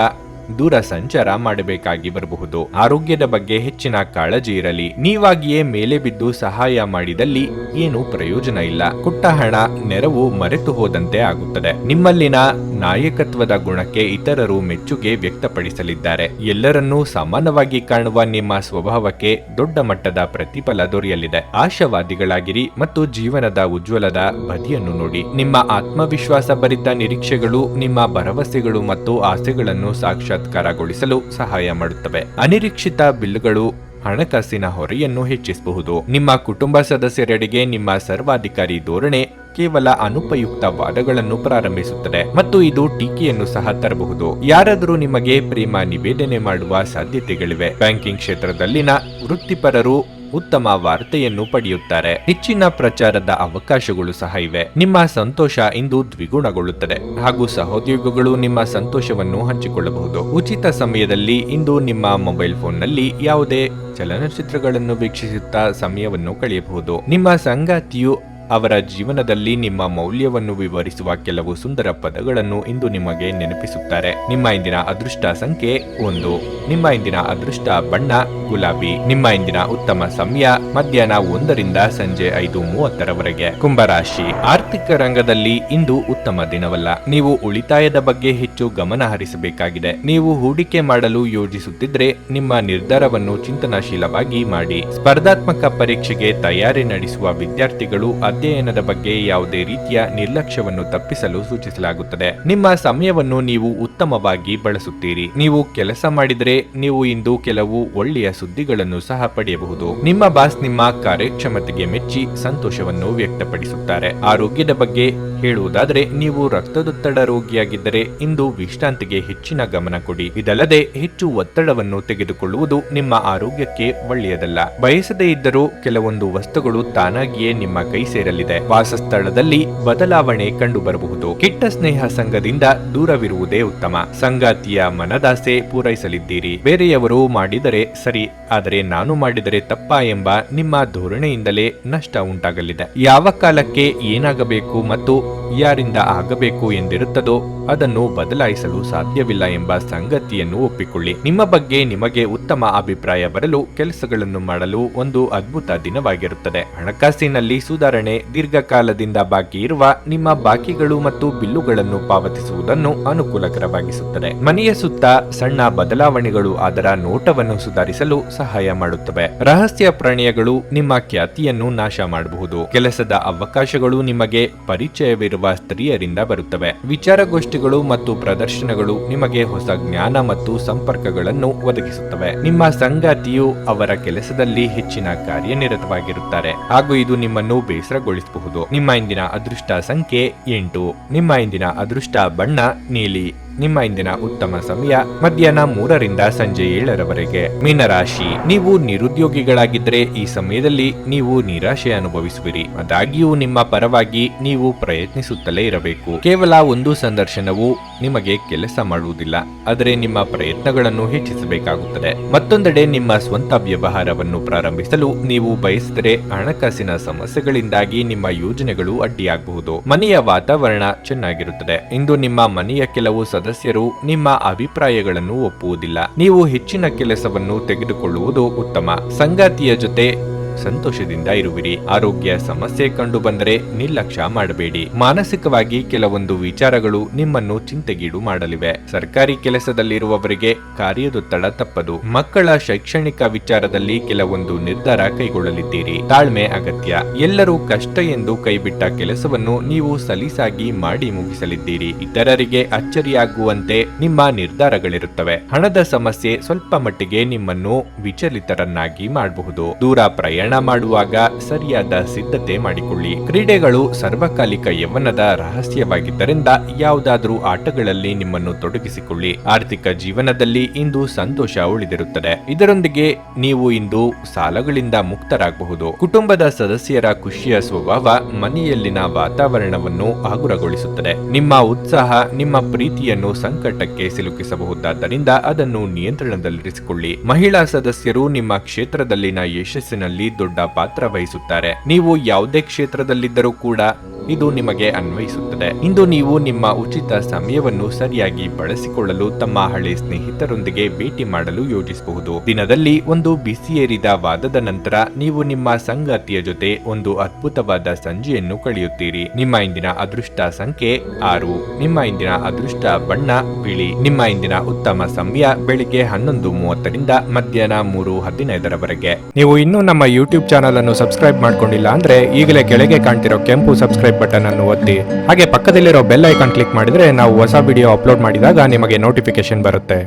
ದೂರ ಸಂಚಾರ ಮಾಡಬೇಕಾಗಿ ಬರಬಹುದು. ಆರೋಗ್ಯದ ಬಗ್ಗೆ ಹೆಚ್ಚಿನ ಕಾಳಜಿ ಇರಲಿ. ನೀವಾಗಿಯೇ ಮೇಲೆ ಬಿದ್ದು ಸಹಾಯ ಮಾಡಿದಲ್ಲಿ ಏನು ಪ್ರಯೋಜನ ಇಲ್ಲ. ಕೊಟ್ಟ ಹಣ ನೆರವು ಮರೆತು ಹೋದಂತೆ ಆಗುತ್ತದೆ. ನಿಮ್ಮಲ್ಲಿನ ನಾಯಕತ್ವದ ಗುಣಕ್ಕೆ ಇತರರು ಮೆಚ್ಚುಗೆ ವ್ಯಕ್ತಪಡಿಸಲಿದ್ದಾರೆ. ಎಲ್ಲರನ್ನೂ ಸಮಾನವಾಗಿ ಕಾಣುವ ನಿಮ್ಮ ಸ್ವಭಾವಕ್ಕೆ ದೊಡ್ಡ ಮಟ್ಟದ ಪ್ರತಿಫಲ ದೊರೆಯಲಿದೆ. ಆಶಾವಾದಿಗಳಾಗಿರಿ ಮತ್ತು ಜೀವನದ ಉಜ್ವಲದ ಬದಿಯನ್ನು ನೋಡಿ. ನಿಮ್ಮ ಆತ್ಮವಿಶ್ವಾಸ ಭರಿತ ನಿರೀಕ್ಷೆಗಳು ನಿಮ್ಮ ಭರವಸೆಗಳು ಮತ್ತು ಆಸೆಗಳನ್ನು ಸಾಕ್ಷಾತ್ಕಾರಗೊಳಿಸಲು ಸಹಾಯ ಮಾಡುತ್ತವೆ. ಅನಿರೀಕ್ಷಿತ ಬಿಲ್ಗಳು ಹಣಕಾಸಿನ ಹೊರೆಯನ್ನು ಹೆಚ್ಚಿಸಬಹುದು. ನಿಮ್ಮ ಕುಟುಂಬ ಸದಸ್ಯರೆಡೆಗೆ ನಿಮ್ಮ ಸರ್ವಾಧಿಕಾರಿ ಧೋರಣೆ ಕೇವಲ ಅನುಪಯುಕ್ತ ವಾದಗಳನ್ನು ಪ್ರಾರಂಭಿಸುತ್ತದೆ ಮತ್ತು ಇದು ಟೀಕೆಯನ್ನು ಸಹ ತರಬಹುದು. ಯಾರಾದರೂ ನಿಮಗೆ ಪ್ರೇಮ ನಿವೇದನೆ ಮಾಡುವ ಸಾಧ್ಯತೆಗಳಿವೆ. ಬ್ಯಾಂಕಿಂಗ್ ಕ್ಷೇತ್ರದಲ್ಲಿನ ವೃತ್ತಿಪರರು ಉತ್ತಮ ವಾರ್ತೆಯನ್ನು ಪಡೆಯುತ್ತಾರೆ. ಹೆಚ್ಚಿನ ಪ್ರಚಾರದ ಅವಕಾಶಗಳು ಸಹ ಇವೆ. ನಿಮ್ಮ ಸಂತೋಷ ಇಂದು ದ್ವಿಗುಣಗೊಳ್ಳುತ್ತದೆ ಹಾಗೂ ಸಹೋದ್ಯೋಗಿಗಳು ನಿಮ್ಮ ಸಂತೋಷವನ್ನು ಹಂಚಿಕೊಳ್ಳಬಹುದು. ಉಚಿತ ಸಮಯದಲ್ಲಿ ಇಂದು ನಿಮ್ಮ ಮೊಬೈಲ್ ಫೋನ್ನಲ್ಲಿ ಯಾವುದೇ ಚಲನಚಿತ್ರಗಳನ್ನು ವೀಕ್ಷಿಸುತ್ತಾ ಸಮಯವನ್ನು ಕಳೆಯಬಹುದು. ನಿಮ್ಮ ಸಂಗಾತಿಯು ಅವರ ಜೀವನದಲ್ಲಿ ನಿಮ್ಮ ಮೌಲ್ಯವನ್ನು ವಿವರಿಸುವ ಕೆಲವು ಸುಂದರ ಪದಗಳನ್ನು ಇಂದು ನಿಮಗೆ ನೆನಪಿಸುತ್ತಾರೆ. ನಿಮ್ಮ ಇಂದಿನ ಅದೃಷ್ಟ ಸಂಖ್ಯೆ 1. ನಿಮ್ಮ ಇಂದಿನ ಅದೃಷ್ಟ ಬಣ್ಣ ಗುಲಾಬಿ. ನಿಮ್ಮ ಇಂದಿನ ಉತ್ತಮ ಸಮಯ ಮಧ್ಯಾಹ್ನ 1 ರಿಂದ ಸಂಜೆ 5:30 ಕುಂಭರಾಶಿ. ಆರ್ಥಿಕ ರಂಗದಲ್ಲಿ ಇಂದು ಉತ್ತಮ ದಿನವಲ್ಲ. ನೀವು ಉಳಿತಾಯದ ಬಗ್ಗೆ ಹೆಚ್ಚು ಗಮನ ಹರಿಸಬೇಕಾಗಿದೆ. ನೀವು ಹೂಡಿಕೆ ಮಾಡಲು ಯೋಜಿಸುತ್ತಿದ್ರೆ ನಿಮ್ಮ ನಿರ್ಧಾರವನ್ನು ಚಿಂತನಾಶೀಲವಾಗಿ ಮಾಡಿ. ಸ್ಪರ್ಧಾತ್ಮಕ ಪರೀಕ್ಷೆಗೆ ತಯಾರಿ ನಡೆಸುವ ವಿದ್ಯಾರ್ಥಿಗಳು ಅಧ್ಯಯನದ ಬಗ್ಗೆ ಯಾವುದೇ ರೀತಿಯ ನಿರ್ಲಕ್ಷ್ಯವನ್ನು ತಪ್ಪಿಸಲು ಸೂಚಿಸಲಾಗುತ್ತದೆ. ನಿಮ್ಮ ಸಮಯವನ್ನು ನೀವು ಉತ್ತಮವಾಗಿ ಬಳಸುತ್ತೀರಿ. ನೀವು ಕೆಲಸ ಮಾಡಿದರೆ ನೀವು ಇಂದು ಕೆಲವು ಒಳ್ಳೆಯ ಸುದ್ದಿಗಳನ್ನು ಸಹ ಪಡೆಯಬಹುದು. ನಿಮ್ಮ ಬಾಸ್ ನಿಮ್ಮ ಕಾರ್ಯಕ್ಷಮತೆಗೆ ಮೆಚ್ಚಿ ಸಂತೋಷವನ್ನು ವ್ಯಕ್ತಪಡಿಸುತ್ತಾರೆ. ಆರೋಗ್ಯದ ಬಗ್ಗೆ ಹೇಳುವುದಾದರೆ ನೀವು ರಕ್ತದೊತ್ತಡ ರೋಗಿಯಾಗಿದ್ದರೆ ಇಂದು ವಿಶ್ರಾಂತಿಗೆ ಹೆಚ್ಚಿನ ಗಮನ ಕೊಡಿ. ಇದಲ್ಲದೆ ಹೆಚ್ಚು ಒತ್ತಡವನ್ನು ತೆಗೆದುಕೊಳ್ಳುವುದು ನಿಮ್ಮ ಆರೋಗ್ಯಕ್ಕೆ ಒಳ್ಳೆಯದಲ್ಲ. ಬಯಸದೇ ಇದ್ದರೂ ಕೆಲವೊಂದು ವಸ್ತುಗಳು ತಾನಾಗಿಯೇ ನಿಮ್ಮ ಕೈ ಸೇರಲಿದೆ. ವಾಸಸ್ಥಳದಲ್ಲಿ ಬದಲಾವಣೆ ಕಂಡುಬರಬಹುದು. ಕೆಟ್ಟ ಸ್ನೇಹ ಸಂಘದಿಂದ ದೂರವಿರುವುದೇ ಉತ್ತಮ. ಸಂಗಾತಿಯ ಮನದಾಸೆ ಪೂರೈಸಲಿದ್ದೀರಿ. ಬೇರೆಯವರು ಮಾಡಿದರೆ ಸರಿ, ಆದರೆ ನಾನು ಮಾಡಿದರೆ ತಪ್ಪಾ ಎಂಬ ನಿಮ್ಮ ಧೋರಣೆಯಿಂದಲೇ ನಷ್ಟ ಉಂಟಾಗಲಿದೆ. ಯಾವ ಕಾಲಕ್ಕೆ ಏನಾಗಬೇಕು ಮತ್ತು ಯಾರಿಂದ ಆಗಬೇಕು ಎಂದಿರುತ್ತದೋ ಅದನ್ನು ಬದಲಾಯಿಸಲು ಸಾಧ್ಯವಿಲ್ಲ ಎಂಬ ಸಂಗತಿಯನ್ನು ಒಪ್ಪಿಕೊಳ್ಳಿ. ನಿಮ್ಮ ಬಗ್ಗೆ ನಿಮಗೆ ಉತ್ತಮ ಅಭಿಪ್ರಾಯ ಬರಲು ಕೆಲಸಗಳನ್ನು ಮಾಡಲು ಒಂದು ಅದ್ಭುತ ದಿನವಾಗಿರುತ್ತದೆ. ಹಣಕಾಸಿನಲ್ಲಿ ಸುಧಾರಣೆ. ದೀರ್ಘಕಾಲದಿಂದ ಬಾಕಿ ಇರುವ ನಿಮ್ಮ ಬಾಕಿಗಳು ಮತ್ತು ಬಿಲ್ಲುಗಳನ್ನು ಪಾವತಿಸುವುದನ್ನು ಅನುಕೂಲಕರವಾಗಿಸುತ್ತದೆ. ಮನೆಯ ಸುತ್ತ ಸಣ್ಣ ಬದಲಾವಣೆಗಳು ಅದರ ನೋಟವನ್ನು ಸುಧಾರಿಸಲು ಸಹಾಯ ಮಾಡುತ್ತವೆ. ರಹಸ್ಯ ಪ್ರಣಯಗಳು ನಿಮ್ಮ ಖ್ಯಾತಿಯನ್ನು ನಾಶ ಮಾಡಬಹುದು. ಕೆಲಸದ ಅವಕಾಶಗಳು ನಿಮಗೆ ಪರಿಚಯವಿರುವ ಸ್ತ್ರೀಯರಿಂದ ಬರುತ್ತವೆ. ವಿಚಾರಗೋಷ್ಠಿಗಳು ಮತ್ತು ಪ್ರದರ್ಶನಗಳು ನಿಮಗೆ ಹೊಸ ಜ್ಞಾನ ಮತ್ತು ಸಂಪರ್ಕಗಳನ್ನು ಒದಗಿಸುತ್ತವೆ. ನಿಮ್ಮ ಸಂಗಾತಿಯು ಅವರ ಕೆಲಸದಲ್ಲಿ ಹೆಚ್ಚಿನ ಕಾರ್ಯನಿರತವಾಗಿರುತ್ತಾರೆ ಹಾಗೂ ಇದು ನಿಮ್ಮನ್ನು ಬೇಸರಗೊಳಿಸಬಹುದು. ನಿಮ್ಮ ಇಂದಿನ ಅದೃಷ್ಟ ಸಂಖ್ಯೆ 8. ನಿಮ್ಮ ಇಂದಿನ ಅದೃಷ್ಟ ಬಣ್ಣ ನೀಲಿ. ನಿಮ್ಮ ಇಂದಿನ ಉತ್ತಮ ಸಮಯ ಮಧ್ಯಾಹ್ನ 3 ರಿಂದ ಸಂಜೆ 7 ಮೀನರಾಶಿ. ನೀವು ನಿರುದ್ಯೋಗಿಗಳಾಗಿದ್ದರೆ ಈ ಸಮಯದಲ್ಲಿ ನೀವು ನಿರಾಶೆ ಅನುಭವಿಸುವಿರಿ. ಆದಾಗ್ಯೂ ನಿಮ್ಮ ಪರವಾಗಿ ನೀವು ಪ್ರಯತ್ನಿಸುತ್ತಲೇ ಇರಬೇಕು. ಕೇವಲ ಒಂದು ಸಂದರ್ಶನವು ನಿಮಗೆ ಕೆಲಸ ಮಾಡುವುದಿಲ್ಲ, ಆದರೆ ನಿಮ್ಮ ಪ್ರಯತ್ನಗಳನ್ನು ಹೆಚ್ಚಿಸಬೇಕಾಗುತ್ತದೆ. ಮತ್ತೊಂದೆಡೆ ನಿಮ್ಮ ಸ್ವಂತ ವ್ಯವಹಾರವನ್ನು ಪ್ರಾರಂಭಿಸಲು ನೀವು ಬಯಸಿದರೆ ಹಣಕಾಸಿನ ಸಮಸ್ಯೆಗಳಿಂದಾಗಿ ನಿಮ್ಮ ಯೋಜನೆಗಳು ಅಡ್ಡಿಯಾಗಬಹುದು. ಮನೆಯ ವಾತಾವರಣ ಚೆನ್ನಾಗಿರುತ್ತದೆ. ಇಂದು ನಿಮ್ಮ ಮನೆಯ ಕೆಲವು ಸದಸ್ಯರು ನಿಮ್ಮ ಅಭಿಪ್ರಾಯಗಳನ್ನು ಒಪ್ಪುವುದಿಲ್ಲ. ನೀವು ಹೆಚ್ಚಿನ ಕೆಲಸವನ್ನು ತೆಗೆದುಕೊಳ್ಳುವುದು ಉತ್ತಮ. ಸಂಗಾತಿಯ ಜೊತೆ ಸಂತೋಷದಿಂದ ಇರುವಿರಿ. ಆರೋಗ್ಯ ಸಮಸ್ಯೆ ಕಂಡು ಬಂದರೆ ನಿರ್ಲಕ್ಷ್ಯ ಮಾಡಬೇಡಿ. ಮಾನಸಿಕವಾಗಿ ಕೆಲವೊಂದು ವಿಚಾರಗಳು ನಿಮ್ಮನ್ನು ಚಿಂತೆಗೀಡು ಮಾಡಲಿವೆ. ಸರ್ಕಾರಿ ಕೆಲಸದಲ್ಲಿರುವವರಿಗೆ ಕಾರ್ಯದೊತ್ತಡ ತಪ್ಪದು. ಮಕ್ಕಳ ಶೈಕ್ಷಣಿಕ ವಿಚಾರದಲ್ಲಿ ಕೆಲವೊಂದು ನಿರ್ಧಾರ ಕೈಗೊಳ್ಳಲಿದ್ದೀರಿ. ತಾಳ್ಮೆ ಅಗತ್ಯ. ಎಲ್ಲರೂ ಕಷ್ಟ ಎಂದು ಕೈಬಿಟ್ಟ ಕೆಲಸವನ್ನು ನೀವು ಸಲೀಸಾಗಿ ಮಾಡಿ ಮುಗಿಸಲಿದ್ದೀರಿ. ಇತರರಿಗೆ ಅಚ್ಚರಿಯಾಗುವಂತೆ ನಿಮ್ಮ ನಿರ್ಧಾರಗಳಿರುತ್ತವೆ. ಹಣದ ಸಮಸ್ಯೆ ಸ್ವಲ್ಪ ಮಟ್ಟಿಗೆ ನಿಮ್ಮನ್ನು ವಿಚಲಿತರನ್ನಾಗಿ ಮಾಡಬಹುದು. ದೂರ ಪ್ರಯಾಣ ಪ್ರಯಾಣ ಮಾಡುವಾಗ ಸರಿಯಾದ ಸಿದ್ಧತೆ ಮಾಡಿಕೊಳ್ಳಿ. ಕ್ರೀಡೆಗಳು ಸರ್ವಕಾಲಿಕ ಯೌವನದ ರಹಸ್ಯವಾಗಿದ್ದರಿಂದ ಯಾವುದಾದ್ರೂ ಆಟಗಳಲ್ಲಿ ನಿಮ್ಮನ್ನು ತೊಡಗಿಸಿಕೊಳ್ಳಿ. ಆರ್ಥಿಕ ಜೀವನದಲ್ಲಿ ಇಂದು ಸಂತೋಷ ಉಳಿದಿರುತ್ತದೆ. ಇದರೊಂದಿಗೆ ನೀವು ಇಂದು ಸಾಲಗಳಿಂದ ಮುಕ್ತರಾಗಬಹುದು. ಕುಟುಂಬದ ಸದಸ್ಯರ ಖುಷಿಯ ಸ್ವಭಾವ ಮನೆಯಲ್ಲಿನ ವಾತಾವರಣವನ್ನು ಹಗುರಗೊಳಿಸುತ್ತದೆ. ನಿಮ್ಮ ಉತ್ಸಾಹ ನಿಮ್ಮ ಪ್ರೀತಿಯನ್ನು ಸಂಕಟಕ್ಕೆ ಸಿಲುಕಿಸಬಹುದಾದ್ದರಿಂದ ಅದನ್ನು ನಿಯಂತ್ರಣದಲ್ಲಿರಿಸಿಕೊಳ್ಳಿ. ಮಹಿಳಾ ಸದಸ್ಯರು ನಿಮ್ಮ ಕ್ಷೇತ್ರದಲ್ಲಿನ ಯಶಸ್ಸಿನಲ್ಲಿ ದೊಡ್ಡ ಪಾತ್ರ ವಹಿಸುತ್ತಾರೆ. ನೀವು ಯಾವುದೇ ಕ್ಷೇತ್ರದಲ್ಲಿದ್ದರೂ ಕೂಡ ಇದು ನಿಮಗೆ ಅನ್ವಯಿಸುತ್ತದೆ. ಇಂದು ನೀವು ನಿಮ್ಮ ಉಚಿತ ಸಮಯವನ್ನು ಸರಿಯಾಗಿ ಬಳಸಿಕೊಳ್ಳಲು ತಮ್ಮ ಹಳೆ ಸ್ನೇಹಿತರೊಂದಿಗೆ ಭೇಟಿ ಮಾಡಲು ಯೋಜಿಸಬಹುದು. ದಿನದಲ್ಲಿ ಒಂದು ಬಿಸಿಯೇರಿದ ವಾದದ ನಂತರ ನೀವು ನಿಮ್ಮ ಸಂಗಾತಿಯ ಜೊತೆ ಒಂದು ಅದ್ಭುತವಾದ ಸಂಜೆಯನ್ನು ಕಳೆಯುತ್ತೀರಿ. ನಿಮ್ಮ ಇಂದಿನ ಅದೃಷ್ಟ ಸಂಖ್ಯೆ 6. ನಿಮ್ಮ ಇಂದಿನ ಅದೃಷ್ಟ ಬಣ್ಣ ಬಿಳಿ. ನಿಮ್ಮ ಇಂದಿನ ಉತ್ತಮ ಸಮಯ ಬೆಳಿಗ್ಗೆ 11:30ರಿಂದ ಮಧ್ಯಾಹ್ನ 3:15ರವರೆಗೆ. ನೀವು ಇನ್ನೂ ನಮ್ಮ ಯೂಟ್ಯೂಬ್ ಚಾನಲ್ ಅನ್ನು ಸಬ್ಸ್ಕ್ರೈಬ್ ಮಾಡ್ಕೊಂಡಿಲ್ಲ ಅಂದ್ರೆ ಈಗಲೇ ಕೆಳಗೆ ಕಾಣ್ತಿರೋ ಕೆಂಪು ಸಬ್ಸ್ಕ್ರೈಬ್ ಬಟನ್ ಅನ್ನು ಒತ್ತಿ. ಹಾಗೆ ಪಕ್ಕದಲ್ಲಿರೋ ಬೆಲ್ ಐಕಾನ್ ಕ್ಲಿಕ್ ಮಾಡಿದ್ರೆ ನಾವು ಹೊಸ ವಿಡಿಯೋ ಅಪ್ಲೋಡ್ ಮಾಡಿದಾಗ ನಿಮಗೆ ನೋಟಿಫಿಕೇಶನ್ ಬರುತ್ತೆ.